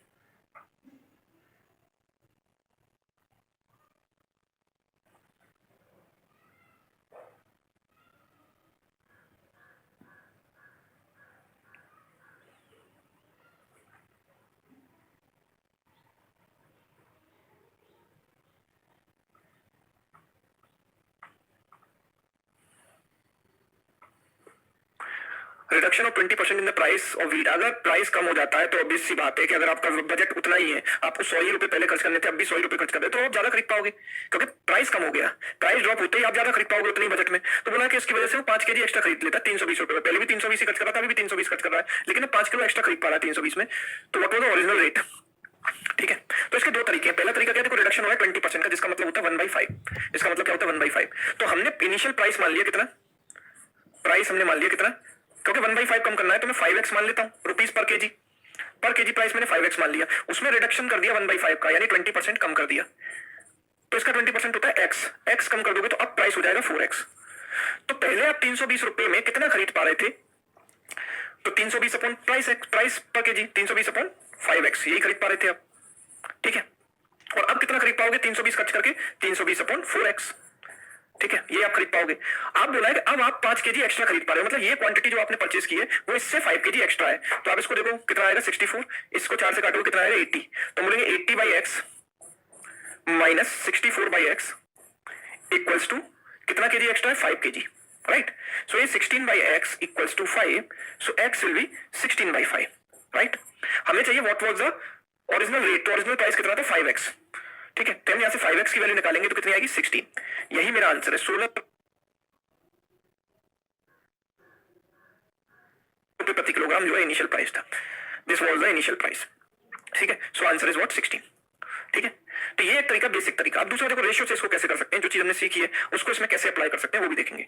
Speaker 1: Reduction of 20% in the price of wheat. अगर प्राइस कम हो जाता है तो ऑब्वियस सी बात है कि अगर आपका बजट उतना ही है, आपको 100 ही रुपए पहले खर्च करने थे, अब भी 100 ही रुपए खर्च कर दे तो आप ज्यादा खरीद पाओगे, क्योंकि प्राइस कम हो गया। प्राइस ड्रॉप होते ही आप ज्यादा खरीद पाओगे उतने ही बजट में। तो बोला कि इसकी वजह से वो 5 kg एक्स्ट्रा खरीद लेता 320 रुपए में। पहले भी 320 ही खर्च कर रहा था, अभी भी 320 खर्च कर रहा है, लेकिन 5 किलो एक्स्ट्रा खरीद पा रहा है 320 में। तो what was the original rate? ठीक है, तो इसके दो तरीके हैं। पहला तरीका क्या है? देखो रिडक्शन हो रहा है 20% का, जिसका मतलब होता है 1/5। इसका मतलब क्या होता है? 1/5। तो हमने इनिशियल प्राइस मान लिया कितना? प्राइस हमने मान लिया कितना? क्योंकि 1/5 कम करना है तो मैं 5x मान लेता हूं, रुपीज पर केजी। पर केजी प्राइस मैंने 5x मान लिया, उसमें रिडक्शन कर दिया 1/5 का, यानी 20% कम कर दिया। तो इसका 20% होता है x। x कम कर दोगे तो अब प्राइस हो जाएगा 4x। तो पहले आप 320 रुपए में कितना खरीद पा रहे थे? तो 320 अपॉन प्राइस, प्राइस पर केजी 320 अपॉन 5x, यही खरीद पा रहे थे आप। ठीक है, और अब कितना खरीद पाओगे 320 खर्च करके? 320 अपॉन 4x, ठीक है, ये आप खरीद पाओगे। आप बोला है कि अब आप 5 केजी एक्स्ट्रा खरीद पा रहे हो, मतलब ये क्वांटिटी जो आपने परचेज की है वो इससे 5 केजी एक्स्ट्रा है। तो आप इसको देखो कितना आएगा 64, इसको 4 से काटोगे कितना आएगा 80, तो बोलेंगे 80 by X minus 64 by X equals to कितना केजी एक्स्ट्रा है 5 केजी, राइट। सो ये 16 by X equals to 5, so X will be 16 by 5, right. हमें चाहिए what was the original rate, तो ओरिजिनल प्राइस कितना था 5x, ठीक है। तो हम यहां से 5x की वैल्यू निकालेंगे तो कितनी आएगी 16, यही मेरा आंसर है 16 रुपए प्रति किलोग्राम जो है इनिशियल प्राइस था, this was the initial price, ठीक है। सो आंसर इज व्हाट 16, ठीक है। तो ये एक तरीका, बेसिक तरीका। आप दूसरा देखो रेशियो से इसको कैसे कर सकते हैं, जो चीज हमने सीखी है उसको इसमें कैसे अप्लाई कर सकते हैं वो भी देखेंगे।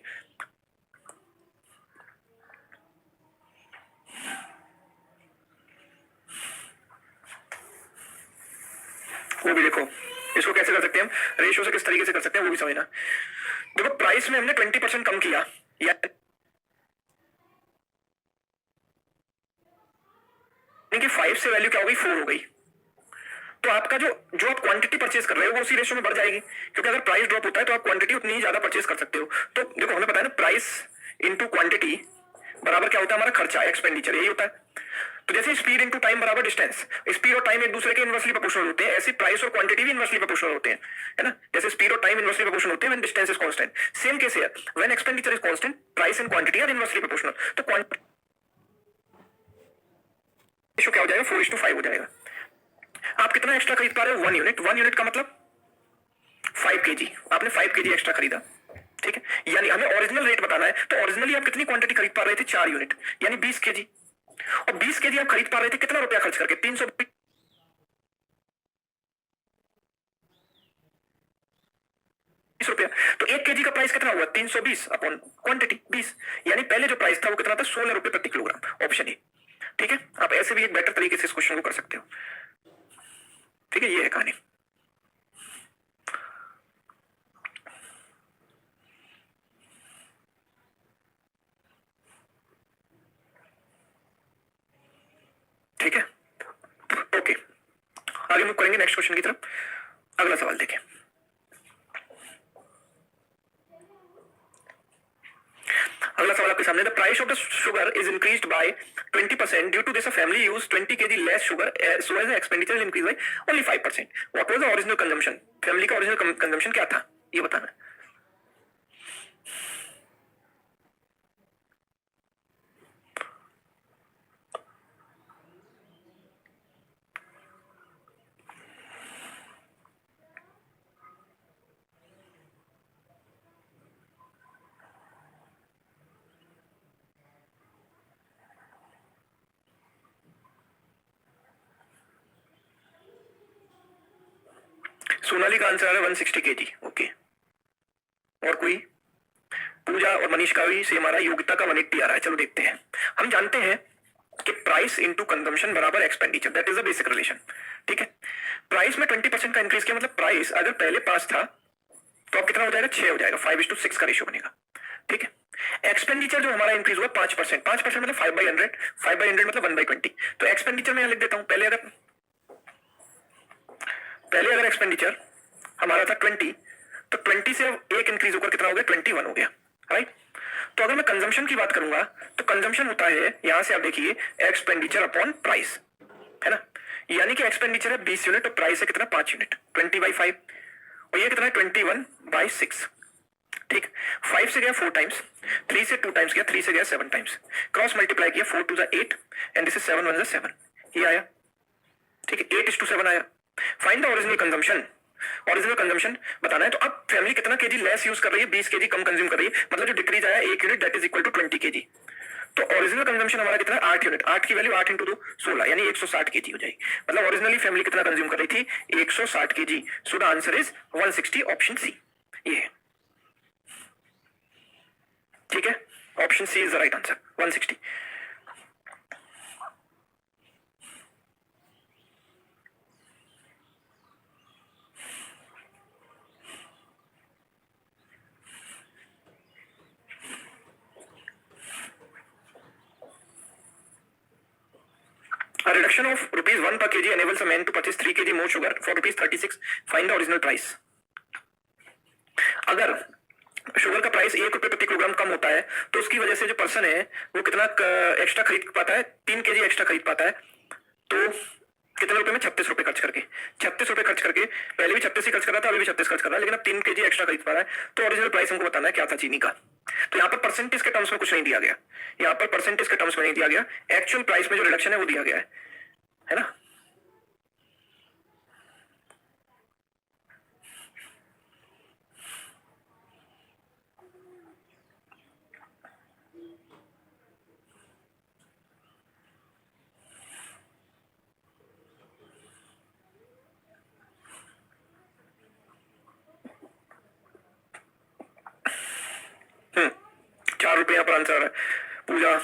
Speaker 1: वो भी देखो इसको कैसे कर सकते हैं हम, रेशियो से किस तरीके से कर सकते हैं वो भी समझना। देखो प्राइस में हमने 20% कम किया, यानी कि 5 से वैल्यू क्या हो गई 4 हो गई, तो आपका जो जो आप क्वांटिटी परचेज कर रहे हो वो उसी रेशियो में बढ़ जाएगी, क्योंकि अगर प्राइस ड्रॉप होता है तो आप क्वांटिटी उतनी ही ज्यादा परचेज कर सकते हो। तो देखो हमें पता है ना प्राइस इंटू क्वांटिटी बराबर क्या होता है हमारा खर्चा, एक्सपेंडिचर, यही होता है। तो जैसे स्पीड इंटू टाइम बराबर डिस्टेंस, स्पीड और टाइम एक दूसरे के इनवर्सली प्रोपोर्शनल होते हैं, ऐसे प्राइस और क्वांटिटी भी इनवर्सली प्रोपोर्शनल होते हैं, है ना। जैसे स्पीड और टाइम इनवर्सली प्रोपोर्शनल होते हैं when distance is constant, same case here when expenditure is constant price and quantity are inversely proportional, तो क्वांटिटी रेशियो क्या हो जाएगा 4:5 हो जाएगा। आप कितना एक्स्ट्रा खरीद पा रहे हो 1 यूनिट, 1 यूनिट का मतलब 5 केजी, आपने 5 केजी एक्स्ट्रा खरीदा, ठीक है। यानी हमें ओरिजिनल रेट बताना है, तो ओरिजिनली आप कितनी क्वांटिटी खरीद पा रहे थे 4 यूनिट, यानी 20 केजी, और 20 केजी आप खरीद पा रहे थे कितना रुपया खर्च करके 320 रुपया। तो 1 केजी का प्राइस कितना हुआ 320 अपॉन क्वांटिटी 20, यानी पहले जो प्राइस था वो कितना था 16 रुपए प्रति किलोग्राम, ऑप्शन ए, ठीक है। आप ऐसे भी एक बेटर तरीके से इस क्वेश्चन को कर सकते हो, ठीक है। ये है कहानी। ठीक है, ओके, आगे मूव करेंगे नेक्स्ट क्वेश्चन की तरफ। अगला सवाल देखें। अगला सवाल आपके सामने, the price of the sugar is increased by 20%, due to this a family use 20 kg less sugar, so as expenditure increase by only 5%, what was the original consumption, family का ओरिजिनल कंजम्पशन क्या था ये बताना है। सोनाली का आंसर आ रहा है 160 kg, ओके। और कोई, पूजा और मनीष का भी सेम आ रहा है, योगिता का 180 आ रहा है। चलो देखते हैं। हम जानते हैं कि प्राइस इंटू कंजम्पशन बराबर expenditure, that is the basic relation, ठीक है। प्राइस में 20% का इंक्रीज किया, मतलब प्राइस अगर पहले 5 था तो अब कितना हो जाएगा 6 हो जाएगा, 5:6 का रेशियो बनेगा, ठीक है। एक्सपेंडिचर जो हमारा इंक्रीज हुआ 5%, 5% मतलब 5/100, 5/100 मतलब 1/20। तो एक्सपेंडिचर में लिख देता हूं, पहले अगर एक्सपेंडिचर हमारा था 20, तो 20 से एक इंक्रीज होकर कितना हो गया 21 हो गया, राइट। तो अगर मैं कंजम्पशन की बात करूंगा तो कंजम्पशन होता है, यहां से आप देखिए एक्सपेंडिचर अपॉन प्राइस, है ना। यानी कि एक्सपेंडिचर है 20 यूनिट और प्राइस है कितना 5 यूनिट, 20/5, और ये कितना है 21/6, ठीक। 5 से गया 4 टाइम्स, 3 से 2 टाइम्स गया, 3 से गया 7 टाइम्स, क्रॉस मल्टीप्लाई किया 4 2 8 एंड दिस इज 7 1 7, ये आया, ठीक है। 8:7 आया। Find the original consumption, original consumption बताना है। तो अब फैमिली कितना केजी लेस यूज कर रही है, 20 केजी कम कंज्यूम कर रही है, मतलब जो डिक्रीज आया 1 unit, that is equal to 20 KG. तो ओरिजिनल कंजम्पशन हमारा कितना है 8 यूनिट, 8 की वैल्यू 8 इंटू 2 16, यानी 160 केजी हो जाएगी। मतलब ओरिजिनली फैमिली कितना कंज्यूम कर रही थी 160 KG, so the answer is 160, option C, ये है, ठीक है। Option C is the right answer 160। Reduction of ₹1 per kg enables a man to purchase 3 kg more sugar for ₹36. Find the original price. अगर शुगर का प्राइस ₹1 प्रति किलोग्राम कम होता है तो उसकी वजह से जो पर्सन है वो कितना एक्स्ट्रा खरीद पाता है, 3 kg एक्स्ट्रा खरीद पाता है। तो कितने रुपए में? ₹36 खर्च करके। ₹36 खर्च करके, पहले भी 36 ही खर्च कर रहा था, अभी भी 36 खर्च कर रहा है, लेकिन अब 3 kg एक्स्ट्रा खरीद पा रहा है। तो ओरिजिनल प्राइस हमको बताना है क्या था चीनी का। तो यहाँ पर परसेंटेज के टर्म्स में कुछ नहीं दिया गया, यहाँ पर परसेंटेज के टर्म्स में नहीं दिया गया, एक्चुअल प्राइस में जो रिडक्शन है वो दिया गया है ना। ₹4 यहाँ पर आंसर आ रहा है। पूजा,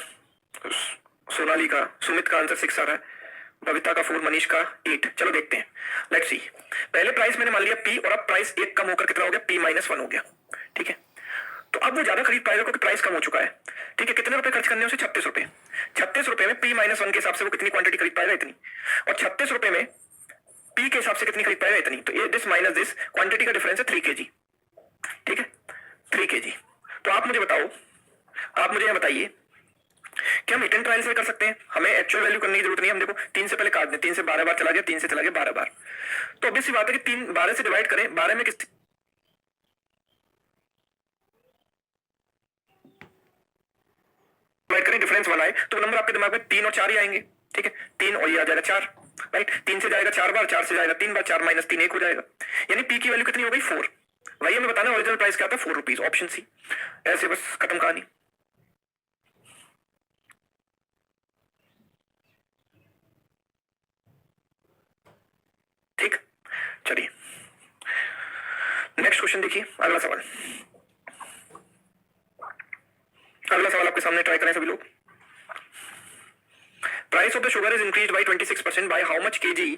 Speaker 1: सोनाली का, सुमित का आंसर 6 आ रहा है, बबीता का 4, मनीष का 8। चलो देखते हैं, लेट्स सी। पहले प्राइस मैंने मान लिया P और अब प्राइस 1 कम होकर कितना हो गया? P-1 हो गया। ठीक है, तो अब वो ज्यादा खरीद पाएगा क्योंकि प्राइस कम हो चुका है। ठीक है, कितने रुपए खर्च करने हैं उसे? ₹36। ₹36 में P-1 के हिसाब से वो कितनी क्वांटिटी खरीद पाएगा? इतनी। और ₹36 में P के हिसाब से कितनी खरीद पाएगा? इतनी। तो ये दिस माइनस दिस, क्वांटिटी का डिफरेंस है 3 kg। ठीक है, 3 kg। तो आप मुझे बताओ, आप मुझे बताइए क्या हम हिट ट्रायल से कर सकते हैं? हमें एक्चुअल वैल्यू करने की जरूरत नहीं है। हम देखो 3 से पहले काट दें, 3 से 12 बार चला गया, 3 से चला गया 12 बार। तो obvious सी बात है कि 3 12 से डिवाइड करें, 12 में किस डिवाइड करें, डिफरेंस 1 आए तो नंबर आपके दिमाग में 3 और 4 ही आएंगे। ठीक है, 3 और ये आ जाएगा 4, राइट। 3 से जाएगा 4 बार, 4 से जाएगा 3 बार, 4 - 3 1 हो जाएगा। यानी पी की वैल्यू कितनी हो गई? 4। वही हमें बताना ओरिजिनल प्राइस क्या था? ₹4, ऑप्शन सी। ऐसे बस खत्म कहानी। ठीक, चलिए नेक्स्ट क्वेश्चन देखिए, अगला सवाल। अगला सवाल आपके सामने ट्राई करें सभी लोग। Price of the sugar is increased bye 26%, by how much kg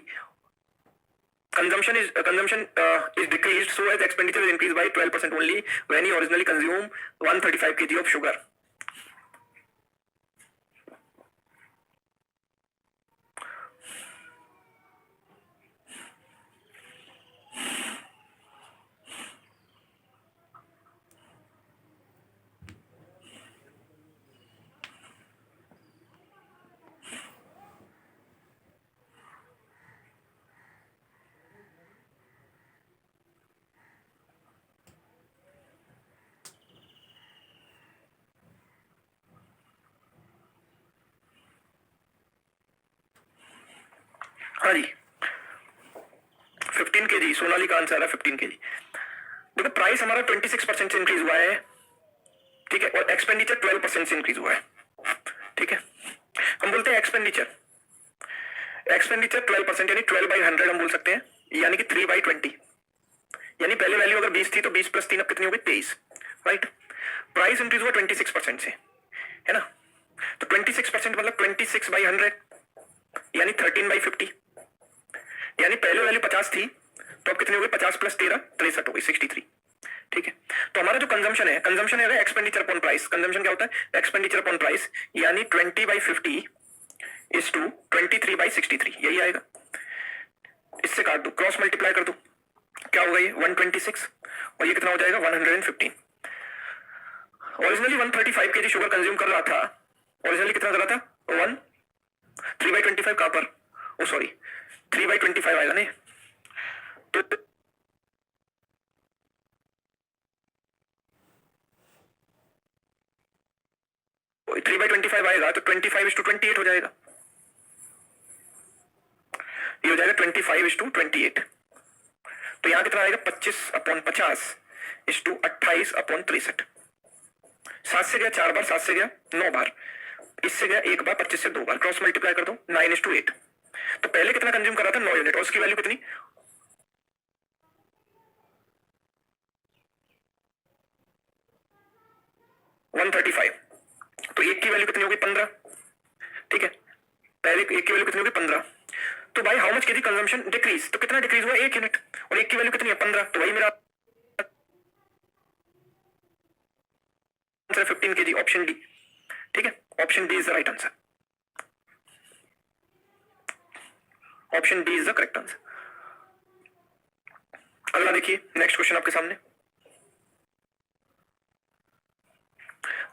Speaker 1: consumption is decreased, so as expenditure is increased by 12% only when he originally consumed 135 kg of sugar. हाँ जी, 15 kg, सोनाली का आंसर है 15 kg। देखो प्राइस हमारा 26% से इंक्रीज हुआ है, ठीक है, और एक्सपेंडिचर 12% से इंक्रीज हुआ है। ठीक है, हम बोलते हैं एक्सपेंडिचर 12% यानी 12/100 हम बोल सकते हैं, यानी कि 3/20। यानी पहले वैल्यू अगर 20 थी तो 20 + 3 अब कितनी हो गई? 23, राइट। प्राइस इंक्रीज हुआ 26% से, है ना। तो 26% मतलब 26/100 यानी 13/50। यानी पहले वैल्यू 50 थी तो अब कितनी हो गई? 50 + 13 63 हो गई, 63। ठीक है, तो हमारा जो कंजम्पशन है एक्सपेंडिचर अपॉन प्राइस। कंजम्पशन क्या होता है? एक्सपेंडिचर अपॉन प्राइस, यानी 20/50 इज टू 23/63, यही आएगा। इससे काट दो, क्रॉस मल्टीप्लाई कर दो, क्या होगा? ये 126 और ये कितना हो जाएगा? 115। ओरिजिनली 135 kg शुगर कंज्यूम कर रहा था, ओरिजिनली कितना कर रहा था? 3/25 कहां पर? ओ सॉरी, 3/25 आएगा नहीं तो 3/25 आएगा तो 25:28 हो जाएगा। ये हो जाएगा 25:28। तो यहां कितना आएगा? 25/50 = 28/63। 7 से गया 4 बार, 7 से गया 9 बार, इससे गया 1 बार, 25 से 2 बार, क्रॉस मल्टीप्लाई कर दो, 9:8। तो पहले कितना कंज्यूम कर रहा था? 9 यूनिट, और उसकी वैल्यू कितनी? 135। तो एक की वैल्यू कितनी होगी? 15। ठीक है, पहले एक की वैल्यू कितनी होगी? 15। तो भाई how much KG consumption decrease, तो कितना डिक्रीज हुआ? 1 यूनिट, और एक की वैल्यू कितनी है? 15। तो वही मेरा आंसर 15 kg, ऑप्शन डी। ठीक है, option D is the right answer. Option D is the correct answer. अगला देखिए, नेक्स्ट क्वेश्चन आपके सामने।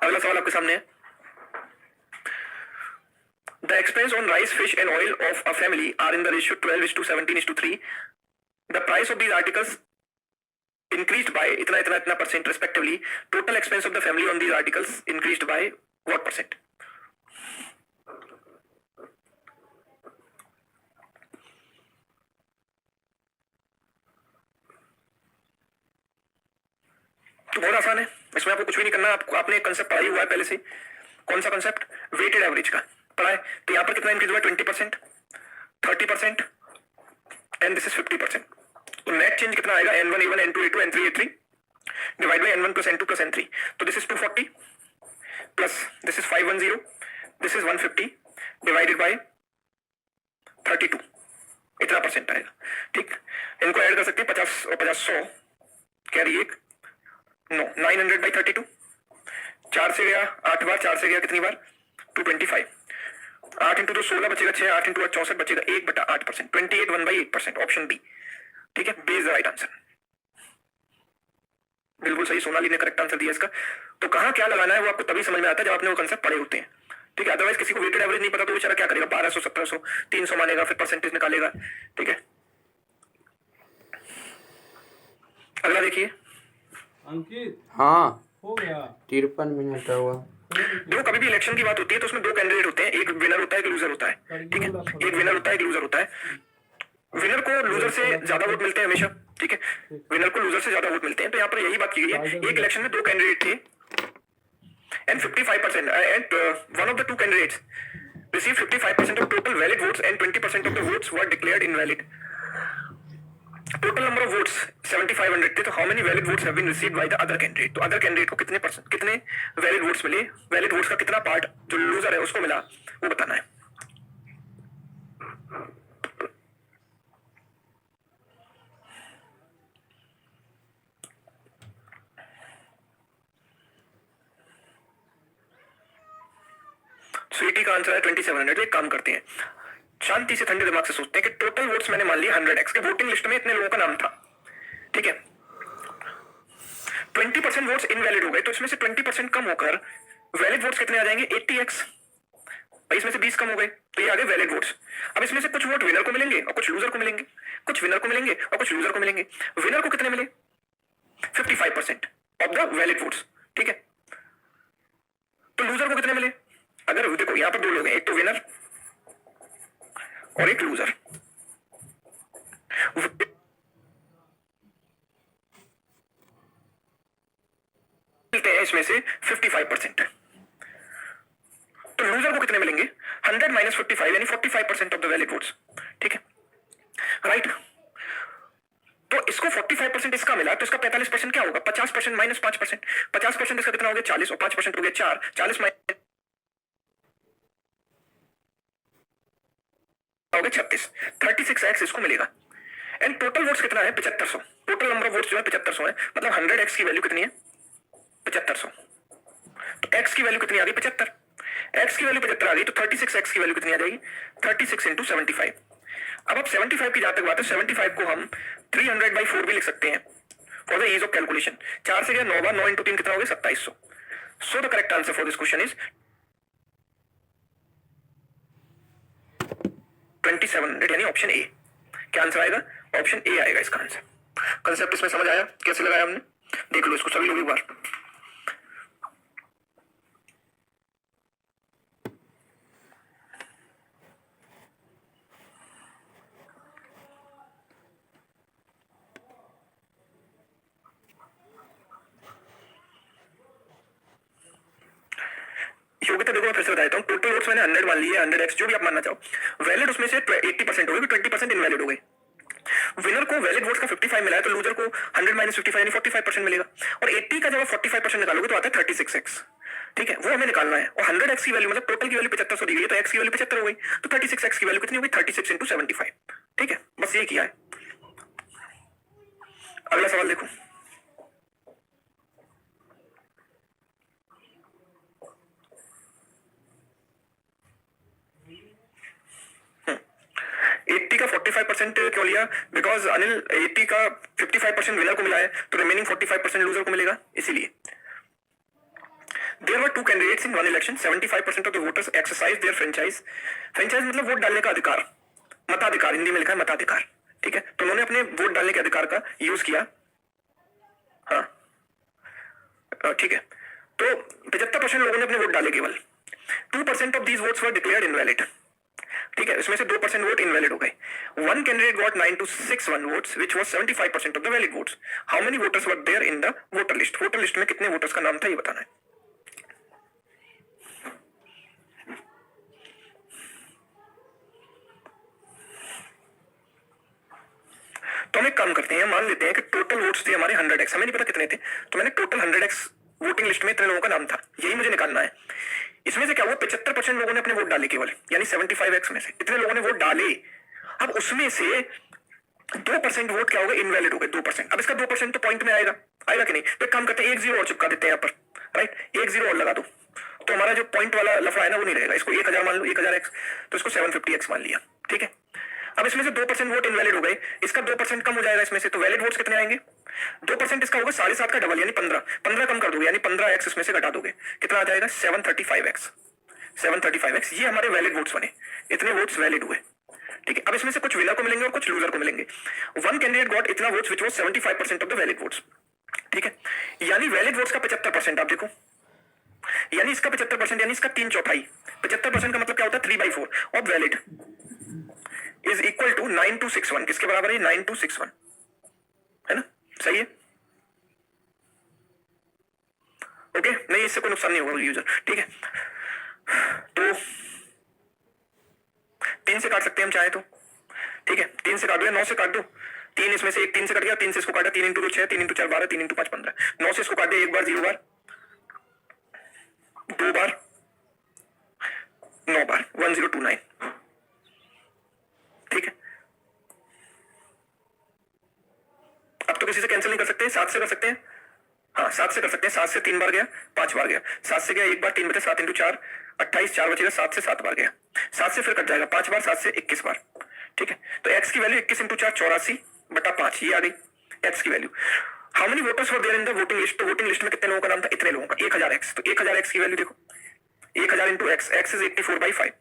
Speaker 1: अगला सवाल आपके सामने है, the expense on rice, fish and oil of a family are in the ratio 12:17:3। The price of these articles increased by इतना इतना इतना percent respectively. Total expense of the family on these articles increased by what percent? तो बहुत आसान है, इसमें आपको कुछ भी नहीं करना। आपने एक कंसेप्ट पढ़ाई हुआ है पहले से। कौन सा कंसेप्ट? वेटेड एवरेज का पढ़ा है। तो यहाँ पर कितना इंक्रीज हुआ? 20%, 30% एंड दिस इज 50%। तो नेट चेंज कितना आएगा? N1 A1 N2 A2 N3 A3 divide by N1 plus N2 plus N3। तो this is 240 plus this is 510, this is 150 divided by 32, इतना परसेंट आएगा। ठीक, इनको ऐड कर सकते हैं 50 और 50 100 कैरी एक, नो 900 बाई 32, 4 से गया 8 बार, 4 से गया कितनी बार? 225, 8 इंटू 2 16 बचेगा 6, 8 इंटू 8 64 बचेगा 1/8%, 28 1/8%, ऑप्शन बी। ठीक है, B is the right answer. बिल्कुल सही, सोनाली ने करेक्ट आंसर दिया इसका। तो कहाँ क्या लगाना है वो आपको तभी समझ में आता है जब आपने वो कंसेप्ट पढ़े होते हैं। ठीक है, अदरवाइज किसी को वेटेड एवरेज नहीं पता तो बेचारा क्या करेगा? 1200 1700 300 मानेगा, फिर परसेंटेज निकालेगा। ठीक है, अगला देखिए।
Speaker 2: अंकित,
Speaker 3: हाँ,
Speaker 2: हो गया
Speaker 3: 53 मिनट हुआ।
Speaker 1: देखो, कभी भी इलेक्शन की बात होती है तो उसमें दो कैंडिडेट होते हैं, एक विनर होता है, एक लूजर होता है। ठीक है, एक विनर होता है, एक लूजर होता है। विनर को लूजर से ज्यादा वोट मिलते हैं हमेशा। ठीक है, विनर को लूजर से ज्यादा वोट मिलते हैं। तो यहाँ पर यही बात की गई है। एक इलेक्शन में दो कैंडिडेट थे and 55% and one of the two candidates received 55% of total valid votes and 20% of the votes were declared invalid. Total number of votes 7500 थे, तो how many valid votes have been received by the other candidate? तो other candidate को कितने valid votes मिले? valid votes का कितना पार्ट जो लूजर है उसको मिला, वो बताना है। स्वीटी का आंसर है 2700। एक काम करते हैं, शांति से ठंडे दिमाग से सोचते हैं कि टोटल वोट्स मैंने मान लिया 100x के, वोटिंग लिस्ट में इतने लोगों का नाम था। ठीक है, 20% वोट्स इनवैलिड हो गए, तो इसमें से 20% कम होकर वैलिड वोट्स कितने आ जाएंगे? 80x। भाई इसमें से 20 कम हो गए तो ये आ गए वैलिड वोट्स। अब इसमें से कुछ वोट विनर को मिलेंगे और कुछ लूजर को मिलेंगे, कुछ विनर को मिलेंगे और कुछ लूजर को मिलेंगे। विनर को कितने मिले? 55% ऑफ द वैलिड वोट्स। ठीक है, तो लूजर को कितने मिले? अगर देखो यहां पर दो लोग हैं, एक तो विनर और एक लूजर। मिलते हैं इसमें से 55%। तो लूजर को कितने मिलेंगे? 100 माइनस 55 यानी 45% ऑफ द वैलिड वोट्स। ठीक है, राइट। तो इसको 45% इसका मिला, तो इसका 45% क्या होगा? 50% माइनस 5%। 50% इसका कितना हो गया? 40 और 5% हो गया 4। 40 माइनस हो गया 36। 36x इसको मिलेगा। एंड टोटल वोट्स कितना है? 7500। टोटल नंबर ऑफ वोट्स जो है 7500 है, मतलब 100x की वैल्यू कितनी है? 7500। तो x की वैल्यू कितनी आ गई? 75। x की वैल्यू 75 आ गई, तो 36x की वैल्यू कितनी आ जाएगी? 36 इंटू 75। अब आप 75 की जहां तक बात है, 75 को हम 300/4 भी लिख सकते हैं for the ease of calculation. 4 से गया 9 बार, 9 इंटू 3 कितना हो गया? 2700। So the correct answer for this question is 2700 यानी ऑप्शन ए। क्या आंसर आएगा? ऑप्शन ए आएगा इसका आंसर। कंसेप्ट इसमें समझ आया? कैसे लगाया हमने? देख लो इसको सभी लोग एक बार। योग्यता देखो मैं फिर से बता देता हूँ। टोटल वोट्स मैंने 100 मान लिए, 100x जो भी आप मानना चाहो। वैलिड उसमें से 80% हो गए, 20% इनवैलिड हो गए। विनर को वैलिड वोट्स का 55 मिला है, तो लूजर को 100 माइनस 55 यानी 45% मिलेगा। और 80 का जब आप 45% निकालोगे तो आता है 36x। ठीक है, वो हमें निकालना है। और 100x की वैल्यू मतलब टोटल की वैल्यू 7500 दी गई है, तो x की वैल्यू 75 हो गई, तो 36x की वैल्यू कितनी होगी? 36 इंटू 75। ठीक है, बस ये किया है। अगला सवाल देखो। 55% क्यों लिया? बिकॉज अनिल 80 का 55% विनर को मिला है, तो रिमेनिंग 45% लूजर को मिलेगा, इसीलिए। There were two candidates in one election. 75% of the voters exercised their franchise. Franchise मतलब वोट डालने का अधिकार, मताधिकार, हिंदी में लिखा है मताधिकार, ठीक है। तो उन्होंने अपने वोट डालने के अधिकार का यूज किया। हाँ, ठीक है। तो 75% लोगों ने अपने वोट डाले केवल। 2% of these votes were declared invalid, ठीक है। इसमें से 2% वोट इनवैलिड हो गए। One candidate got 9261 votes which was 75% of the valid votes. How many voters were there in the voter list? Voter list में कितने वोटर्स का नाम था, ये बताना है। तो हम एक काम करते हैं, मान लेते हैं कि टोटल वोट्स थे हमारे 100x, हमें नहीं पता कितने थे, तो मैंने टोटल 100x वोटिंग लिस्ट में इतने लोगों का नाम था, यही मुझे निकालना है। इसमें से क्या हुआ, 75% लोगों ने अपने वोट डाले केवल, यानी 75x में से इतने लोगों ने वोट डाले। अब उसमें से 2% वोट क्या हो गए, इनवैलिड हो गए 2%। अब इसका 2% तो पॉइंट में आएगा, आएगा कि नहीं? तो एक काम करते हैं, एक जीरो और चिपका देते हैं यहाँ पर, राइट, एक जीरो और लगा दो, तो हमारा जो पॉइंट वाला लफड़ा है ना वो नहीं रहेगा। इसको 1000 मान लो, 1000x, तो इसको 750x मान लिया, ठीक है। अब इसमें से 2% वोट इनवैलिड हो गए, इसका 2% कम हो जाएगा इसमें से, तो वैलिड वोट्स कितने आएंगे? 2% इसका होगा 7.5 का डबल, यानी 15 कम कर दोगे, यानी 15x इसमें से घटा दोगे, कितना आ जाएगा? 735x। 735x, ये हमारे वैलिड वोट्स बने, इतने वोट्स वैलिड हुए, ठीक है। अब इसमें से कुछ विनर को मिलेंगे और कुछ लूजर को मिलेंगे। वन कैंडिडेट गॉट इतना votes which was 75% of the valid votes, ठीक है। यानी वैलिड वोट्स का 75%, आप देखो, यानी इसका 75%, यानी इसका 3/4। 75% का मतलब क्या होता है? 3/4 of valid is equal to 9261। किसके बराबर है? 9261, है ना? सही है, ओके। नहीं, इससे कोई नुकसान नहीं होगा यूजर, ठीक है। तो 3 से काट सकते हैं हम चाहे तो, ठीक है। 3 से काट दो या 9 से काट दो। 3 इसमें से एक 3 से कट गया, 3 से इसको काटा, 3 इंटू 2 6, 3 इंटू 4 12, 3 इंटू 5 15। 9 से इसको काट दे, एक बार 0 बार, 2 बार, 9 बार, 1029, ठीक है। अब तो किसी से कैंसिल नहीं कर सकते, 7 से कर सकते हैं, हाँ 7 से कर सकते हैं। 7 से 3 बार गया, 5 बार गया, 7 से गया एक बार, 3 बचे, 7 इंटू 4 28, 4 बचेगा, 7 से 7 बार गया, 7 से फिर कट जाएगा 5 बार, 7 से 21 बार, ठीक है। तो x की वैल्यू 21 इंटू 4 84/5, ये आ गई x की value. How many voters were there in the voting list? तो वोटिंग लिस्ट में कितने लोगों का नाम था? इतने लोगों का, 1000x। तो 1000x की वैल्यू देखो, 1000 इंटू x, x इज 84/5,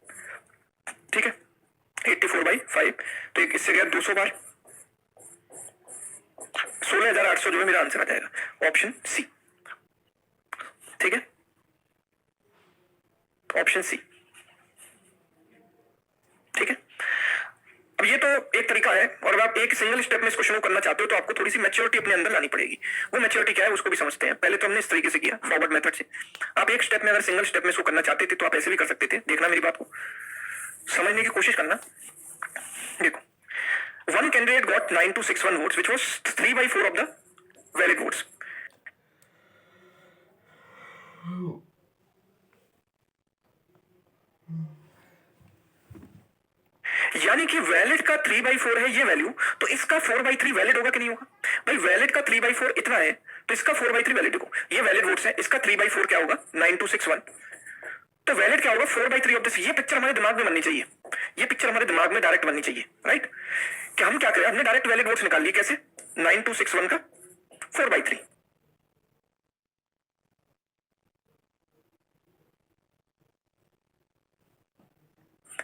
Speaker 1: ठीक है, 84/5। तो इससे गया 200 बार, 16,800 जो है मेरा आंसर आ जाएगा, ऑप्शन सी, ठीक है, ऑप्शन सी, ठीक है। अब ये तो एक तरीका है, और अगर आप एक सिंगल स्टेप में इसको शुरू करना चाहते हो तो आपको थोड़ी सी मैच्योरिटी अपने अंदर लानी पड़ेगी। वो मैच्योरिटी क्या है उसको भी समझते हैं। पहले तो हमने इस तरीके से किया, फॉरवर्ड मेथड से। आप एक स्टेप में, अगर सिंगल स्टेप में इसको करना चाहते थे तो आप ऐसे भी कर सकते थे। देखना, मेरी बात को समझने की कोशिश करना। देखो, one candidate got 9261 votes which was 3/4 of the valid votes. यानी कि वैलिड का 3/4 है ये वैल्यू, तो इसका 4/3 वैलिड होगा कि नहीं होगा? भाई वैलिड का 3/4 इतना है, तो इसका 4/3 वैलिड देखो, ये वैलिड वोट्स है, इसका 3/4 क्या होगा? 9261। तो वैलिड क्या होगा? 4/3 ऑफ दिस। ये पिक्चर हमारे दिमाग में बननी चाहिए, ये पिक्चर हमारे दिमाग में डायरेक्ट बननी चाहिए, राइट। कि हम क्या करें, हमने डायरेक्ट वैलिड वोट्स निकाल लिए, कैसे? 9261 का 4/3,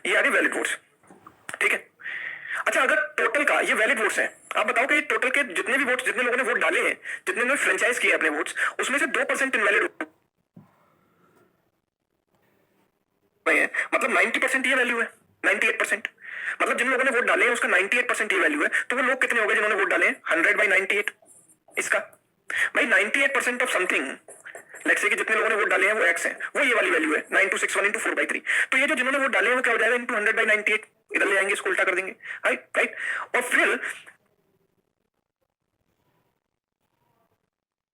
Speaker 1: ये आ गए वैलिड वोट्स, ठीक है। अच्छा, अगर टोटल का ये वैलिड वोट्स है, आप बताओ कि टोटल के जितने भी वोट्स, जितने लोगों ने वोट डाले हैं, जितने ने फ्रेंचाइज किए अपने वोट्स, उसमें से 2% इनवैलिड है, मतलब 90% ये वैल्यू है, 98%। मतलब जिन लोगों ने वोट डाले हैं उसका 98% ये वैल्यू है। तो वो लोग कितने हो गए जिन्होंने वोट डाले हैं? 100/98 इसका। भाई 98% ऑफ समथिंग, लेट्स से कि जितने लोगों ने वोट डाले हैं वो x है, वो ये वाली वैल्यू है 9261 इंटू 4/3। तो ये जो जिन्होंने वोट डाले हैं वो क्या हो जाएगा? इंटू 100/98, इधर ले आएंगे, इसको उल्टा कर देंगे, राइट राइट। और फिर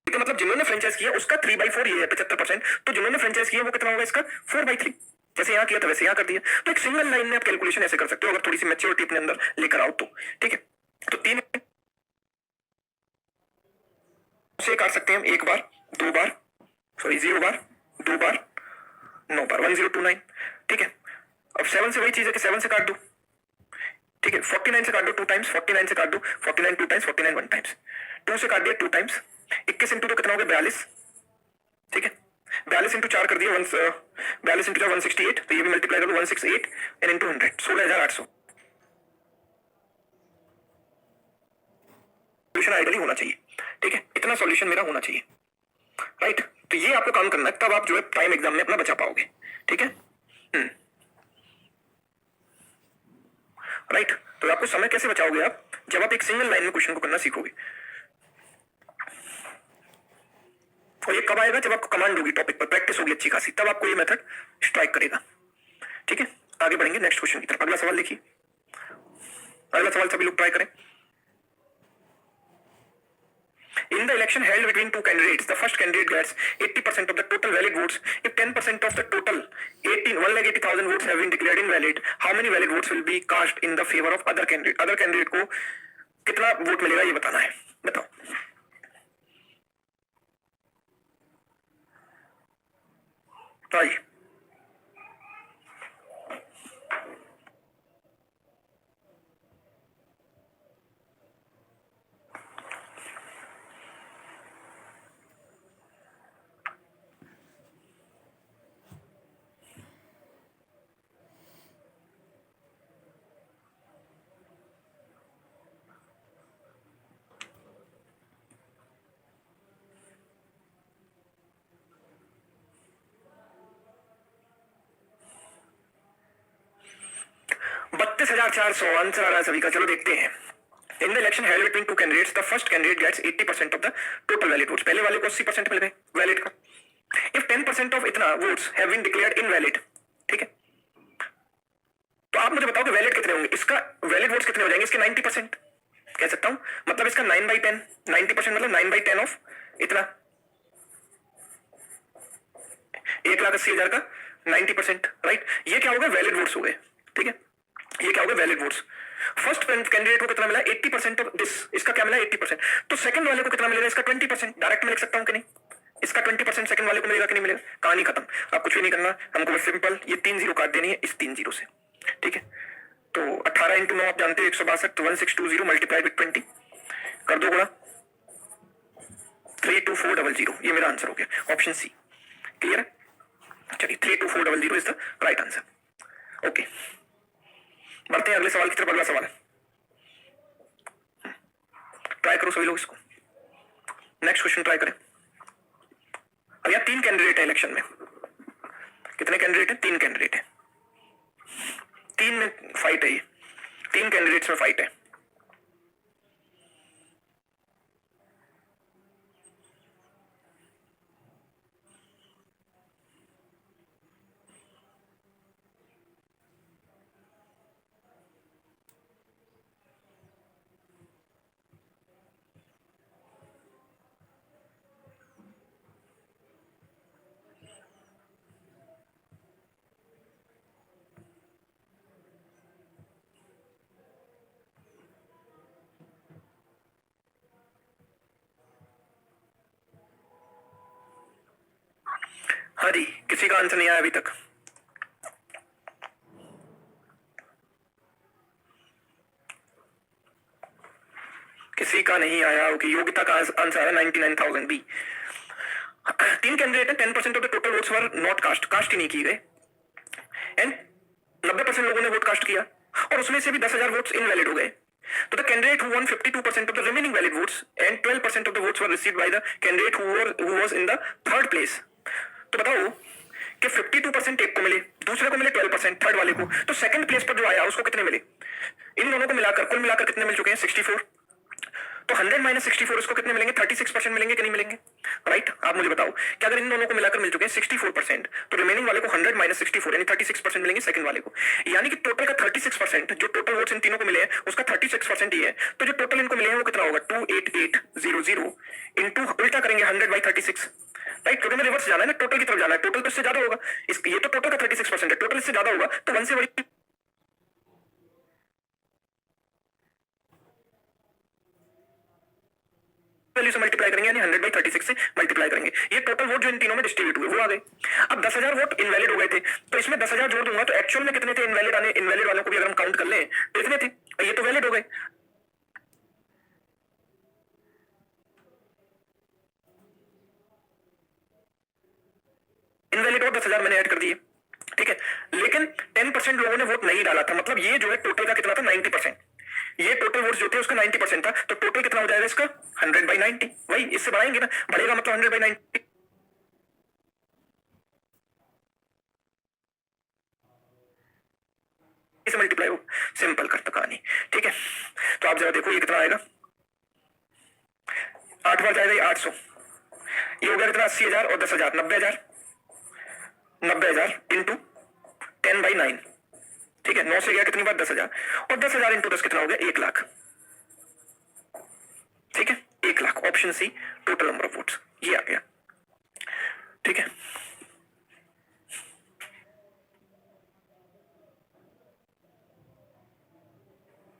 Speaker 1: तो मतलब जिन्होंने फ्रेंचाइज किया उसका 3/4 ये है, 75%। तो जिन्होंने फ्रेंचाइज किया वो कितना होगा? इसका 4/3। जैसे यहाँ किया था वैसे यहाँ कर दिया। तो एक सिंगल लाइन में आप कैलकुलेशन ऐसे कर सकते हो, अगर थोड़ी सी मैच्योरिटी अपने अंदर लेकर आओ तो, ठीक है। तो 3 से काट सकते हैं हम, 1 बार, 2 बार, सॉरी 0 बार, 2 बार, 9 बार, 1029, ठीक है। अब 7 से वही चीज है कि 7 से काट दो, ठीक है, 49 से काट दो 2 टाइम्स, 49 से काट दो 49 2 टाइम्स, 49 1 टाइम्स, 2 से काट दिया 2 टाइम्स, 21 इंटू तो कितना हो गया 42, ठीक है, 42 इंटू 4 कर दिया 42 इंटू 4 168, तो ये भी मल्टीप्लाई कर दो 168 एंड इंटू 100 16,800। सॉल्यूशन आइडियली होना चाहिए, ठीक है, इतना सॉल्यूशन मेरा होना चाहिए, राइट। तो ये आपको काम करना है, तब आप जो है टाइम एग्जाम में अपना बचा पाओगे, ठीक है। राइट, तो आपको समय कैसे बचाओगे आप, जब आप एक सिंगल लाइन में क्वेश्चन को करना सीखोगे। और ये कब आएगा, जब आपको कमांड होगी, टॉपिक पर प्रैक्टिस होगी अच्छी खासी, तब आपको ये मेथड स्ट्राइक करेगा, ठीक है। आगे बढ़ेंगे नेक्स्ट क्वेश्चन की तरफ। अगला सवाल देखिए, अगला सवाल सभी लोग ट्राई करें। In the election held between two candidates, the first candidate gets 80% of the total valid votes. If 10% of the total 1,80,000 votes have been declared invalid, how many valid votes will be cast in the favor of other candidate? Other candidate को कितना वोट मिलेगा ये बताना है, बताओ। तो आइए, $32,400 आंसर आ रहा है सभी का। चलो देखते हैं। In the election held between two candidates, the first candidate gets 80% of the total valid votes. पहले वाले को 80% मिल गए वैलिड का। If 10% of इतना votes have been declared invalid, ठीक है, तो आप मुझे बताओ कि वैलिड कितने होंगे, इसका वैलिड वोट्स कितने हो जाएंगे, इसके 90% कह सकता हूं, मतलब इसका 9/10, 90% मतलब 9/10 ऑफ इतना 1,80,000 का 90%, राइट। ये क्या होगा, वैलिड वोट्स हो गए, ठीक है, ये क्या होगा, वैलिड वोट्स। फर्स्ट कैंडिडेट को कितना मिला, 80% ऑफ दिस, इसका क्या मिला 80%, तो सेकंड वाले को कितना मिलेगा, इसका 20%। डायरेक्ट में लिख सकता हूं कि नहीं, इसका 20% सेकंड वाले को मिलेगा कि नहीं मिलेगा, कहानी खत्म। आप कुछ भी नहीं करना, हमको बस सिंपल ये 3 जीरो काट देनी है इस 3 जीरो से, ठीक है। तो 18 इंटू 9 आप जानते हो 162, तो 1620 मल्टीप्लाई विद 20 कर दो गुणा 32400, ये मेरा आंसर हो गया, ऑप्शन सी। क्लियर है, चलिए 32400 is the right answer. Okay, बढ़ते हैं अगले सवाल की तरफ। अगला सवाल ट्राई करो सभी लोग इसको, नेक्स्ट क्वेश्चन ट्राई करें। अब यहाँ 3 कैंडिडेट है इलेक्शन में, कितने कैंडिडेट है, 3 कैंडिडेट है, 3 में फाइट है, ये 3 कैंडिडेट्स में फाइट है। हाँ जी, किसी का आंसर नहीं आया अभी तक। किसी का नहीं आया। ओके, योग्यता का आंसर है 99,000 बी। 3 कैंडिडेट है, 10% of the total votes were not cast, cast ही नहीं किए गए, एंड 90% लोगों ने वोट कास्ट किया, और उसमें से भी 10,000 वोट्स इनवैलिड हो गए। तो the candidate who one 52% of the remaining valid votes and 12% of the votes were received by the candidate who was in the third place. तो बताओ कि 52% एक को मिले, दूसरे को मिले 12%, थर्ड वाले को, तो सेकंड प्लेस पर जो आया उसको कितने मिले, इन दोनों को मिलाकर कुल मिलाकर कितने मिल चुके हैं, 64। तो 100 माइनस 64 इसको कितने मिलेंगे, 36% मिलेंगे कि नहीं मिलेंगे, राइट। आप मुझे बताओ कि अगर इन दोनों को मिलाकर मिल चुके हैं 64%, तो रिमेनिंग वाले को 100 माइनस 64 यानी 36% मिलेंगे सेकंड वाले को, यानी कि टोटल का 36%, जो टोटल वोट्स इन तीनों को मिले हैं उसका 36% ही है। तो जो टोटल इनको मिले हैं वो कितना होगा, 28800 इंटू उल्टा करेंगे 100/36, राइट। क्योंकि में रिवर्स जाना है ना, टोटल की तरफ जाना है, टोटल तो इससे ज्यादा होगा, ये तो टोटल का 36% है, टोटल इससे ज्यादा होगा, तो 1 से बड़ी वैल्यू से मल्टीप्लाई करेंगे, यानी 100/36 से मल्टीप्लाई करेंगे। ये टोटल वोट जो इन तीनों में डिस्ट्रीब्यूट हुए वो आ गए। अब 10,000 वोट इनवैलिड हो गए थे, तो इसमें 10,000 जोड़ दूंगा तो एक्चुअल में कितने थे इनवैलिड आने, इनवैलिड वालों को भी अगर हम काउंट कर लें तो इतने थे, और ये तो वैलिड हो गए। इनवैलिड और 10,000 मैंने ऐड कर दिए, ठीक है। लेकिन 10% लोगों ने वोट नहीं डाला था, मतलब ये जो है टोटल का कितना था 90%। ये टोटल वोट जो थे उसका 90% था, तो टोटल कितना हो जाएगा इसका 100/90। वही इससे बढ़ाएंगे ना, बढ़ेगा मतलब 100/90 से मल्टीप्लाई हो। सिंपल करता कहानी, ठीक है। तो आप जरा देखो ये कितना आएगा, 8 बार जाएगा ये 800, ये हो गया कितना 80,000 और 10,000 90,000, 90,000 इंटू 10/9, ठीक है। 9 से गया कितनी बार 10,000, और 10,000 इंटू 10 कितना हो गया 1,00,000, ठीक है। 1,00,000 option C total number of votes ये आ गया, ठीक है।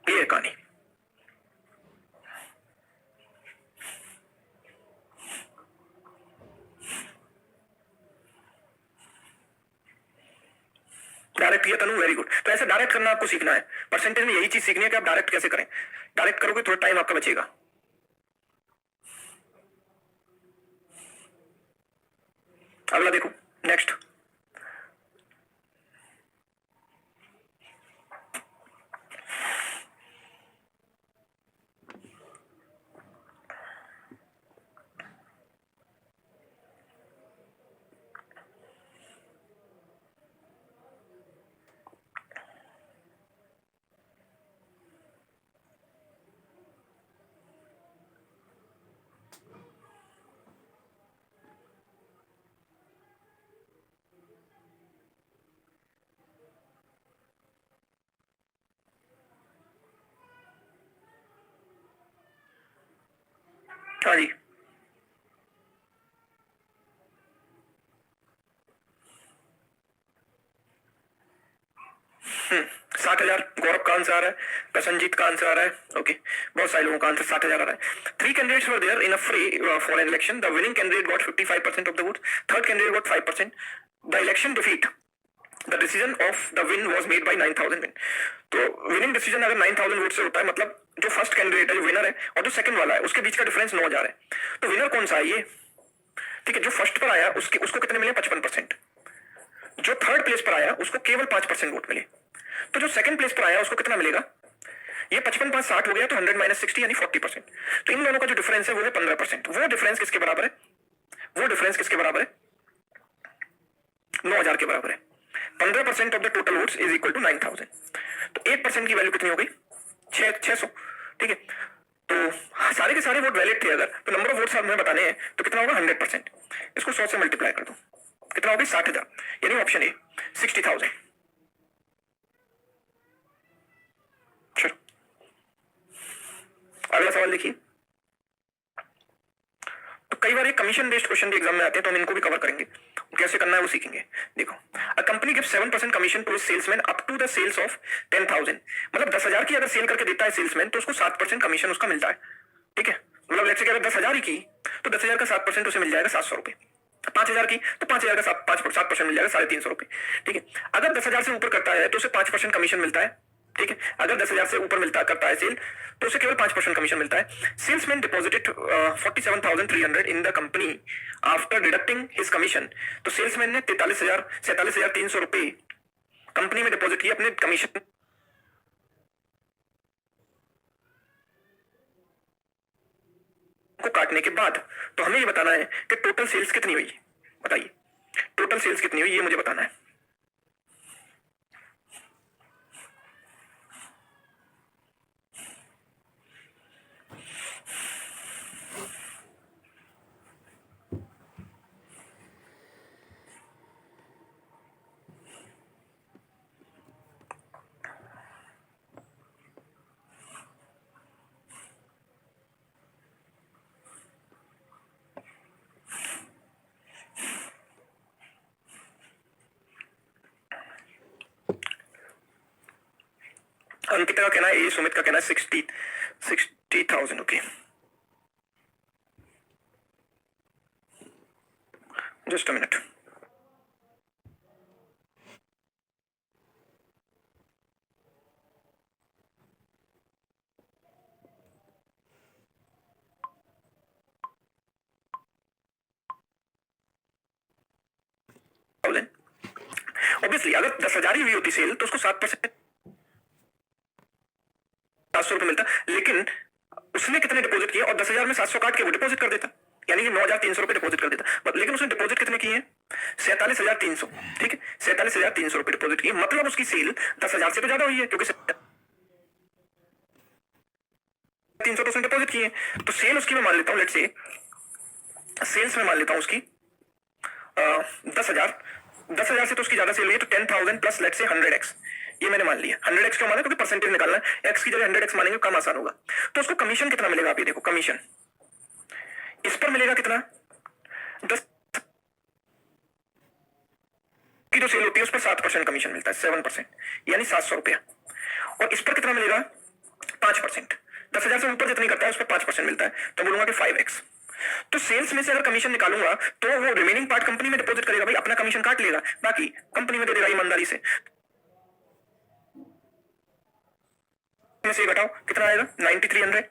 Speaker 1: ये कहानी डायरेक्ट किया तनु, वेरी गुड। तो ऐसे डायरेक्ट करना आपको सीखना है, परसेंटेज में यही चीज सीखनी है कि आप डायरेक्ट कैसे करें। डायरेक्ट करोगे थोड़ा टाइम आपका बचेगा। अगला देखो, नेक्स्ट। हाँ जी, 60,000 गौरव का आंसर आ रहा है, प्रसन्नजीत का आंसर आ रहा है, ओके। बहुत सारे लोगों का आंसर 60,000 आ रहा है। 3 candidates were there in a fray for an election. The winning candidate got 55% of the votes. Third candidate got 5%. The election defeat, the decision of the win was made by 9,000 win. तो विनिंग डिसीजन अगर 9,000 वोट से होता है, मतलब जो फर्स्ट कैंडिडेट है जो विनर है और जो सेकंड वाला है उसके बीच का डिफरेंस 9,000 है। तो विनर कौन सा है ये, ठीक है। जो फर्स्ट पर आया उसके उसको कितने मिले 55%। जो थर्ड प्लेस पर आया उसको केवल 5% वोट मिले। तो जो सेकंड प्लेस पर आया उसको कितना मिलेगा, ये 55 5 60 हो गया, तो 100 - 60 यानी 40%। तो इन दोनों का जो डिफरेंस है वो है 15%। वो डिफरेंस किसके बराबर है, वो डिफरेंस किसके बराबर है 9,000 के बराबर है। 15% of the total votes is equal to 9,000। तो 1% की वैल्यू कितनी हो गई 600, ठीक है। तो सारे के सारे वोट वैलिड थे अगर, तो नंबर ऑफ वोट्स हमें बताने हैं तो कितना होगा 100%। इसको 100 से मल्टीप्लाई कर दो, कितना होगी 60,000, यानी ऑप्शन ए 60,000। चलो अगला सवाल देखिए। तो कई बार ये कमीशन बेस्ड क्वेश्चन भी एग्जाम में आते हैं, तो हम इनको भी कवर करेंगे, कैसे करना है वो सीखेंगे। देखो, a company gives 7% commission to salesman up to the sales of 10,000। मतलब 10,000 की अगर सेल करके देता है सेल्समैन तो उसको 7% कमीशन उसका मिलता है, ठीक है। मतलब लेट्स से अगर 10,000 ही की तो 10,000 का 7% उसे मिल जाएगा 700 रुपए। 5,000 की तो 5,000 का 7% मिल जाएगा 350 रुपए, ठीक है। अगर 10,000 से ऊपर करता है तो उसे 5% कमीशन मिलता है, ठीक है। अगर 10,000 से ऊपर मिलता करता है सेल तो उसे केवल 5% कमीशन मिलता है। Salesman deposited 47,300 in the company after deducting his commission. तो सेल्समैन ने 47,300 रुपए कंपनी में डिपॉजिट किए अपने कमीशन को काटने के बाद। तो हमें ये बताना है कि टोटल सेल्स कितनी हुई, बताइए टोटल सेल्स कितनी हुई, ये मुझे बताना है। अंकिता का कहना है ए, सुमित का कहना है 60,000, okay. Just a minute. Obviously अगर 10,000 ही हुई होती सेल तो उसको 7% 700 रुपए मिलता, लेकिन उसने कितने डिपॉजिट किए और 10,000 में 700 काट के वो डिपॉजिट कर देता, यानी कि 9,300 रुपए डिपॉजिट कर देता, लेकिन उसने डिपॉजिट कितने किए? 47,300। ठीक है, 47,300 रुपए डिपॉजिट किए, मतलब उसकी सेल 10,000 से तो ज्यादा हुई है, क्योंकि 300 तो उसने डिपॉजिट किए। तो सेल उसकी मैं मान लेता हूँ, लेट्स से सेल्स में मान लेता हूँ उसकी 10,000, 10,000 से तो उसकी ज्यादा सेल है, तो 10,000 प्लस लेट्स से 100x, ये मैंने मान लिया। 100x क्यों माना? क्योंकि परसेंटेज निकालना है, x की जगह 100x मानेंगे कम आसान होगा। तो उसको कमीशन कितना मिलेगा? आप ये देखो, कमीशन इस पर मिलेगा कितना? 10 की जो सेल होती है उस पर 7% कमीशन मिलता है, 7%, यानी 700 रुपया। और इस पर कितना मिलेगा? 5%। 10,000 से ऊपर जितनी करता है उस पर 5% मिलता है, तो बोलूंगा कि 5x। तो सेल्स में से अगर कमीशन निकालूंगा तो वो रिमेनिंग पार्ट कंपनी में डिपॉजिट करेगा, भाई अपना कमीशन काट लेगा, बाकी कंपनी में दे देगा ईमानदारी से। में से घटाओ कितना आएगा? 9300,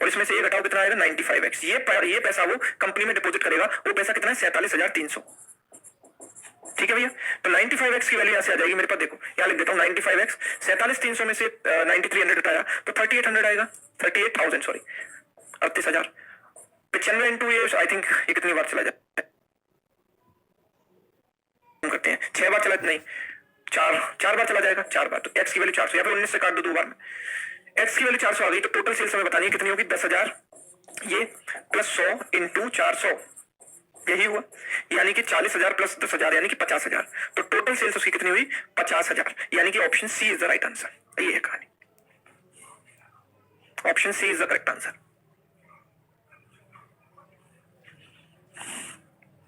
Speaker 1: और इसमें से ये घटाओ कितना आएगा? 95x। ये पैसा वो कंपनी में डिपॉजिट करेगा, वो पैसा कितना है? 47,300। ठीक है भैया, तो 95x की वैल्यू यहां से आ जाएगी मेरे पास, देखो यहां लिख देता हूं 95x, 47,300 में से 9300 हटाया तो 3800 आएगा, 38,000 सॉरी, 38,000। 95 इंटू ये आई थिंक ये कितनी बार चला जाए करते हैं, 6 बार चला, नहीं 4 बार चला जाएगा, 4 बार, तो x की वैल्यू 400, या फिर 19 से काट दो 2 बार में, x की वैल्यू 400 आ गई। तो टोटल सेल्स हमें बतानी है कितनी होगी? 10,000 ये प्लस 100 इंटू 400, यही हुआ, यानी कि 40,000 प्लस 10,000 यानी कि 50,000। तो टोटल सेल्स उसकी कितनी हुई? 50,000, यानी कि option C is the right answer. ये है कहानी, option C is the correct answer.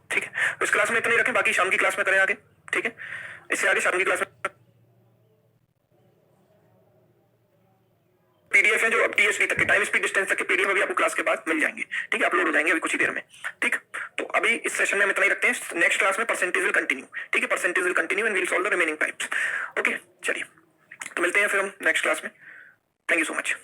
Speaker 1: ठीक है, तो इस क्लास में इतना ही रखें, बाकी शाम की क्लास में करें आगे। ठीक है, इससे आगे शाम की क्लास में पीडीएफ है जो अब टीएसपी तक के टाइम स्पीड डिस्टेंस तक के पीडीएफ अभी आपको क्लास के बाद मिल जाएंगे। ठीक है, अपलोड हो जाएंगे अभी कुछ ही देर में। ठीक, तो अभी इस सेशन में हम इतना ही रखते हैं, नेक्स्ट क्लास में परसेंटेज विल कंटिन्यू। ठीक है, percentage will continue and we'll solve the remaining types. Okay, चलिए तो मिलते हैं फिर हम नेक्स्ट क्लास में। Thank you so much.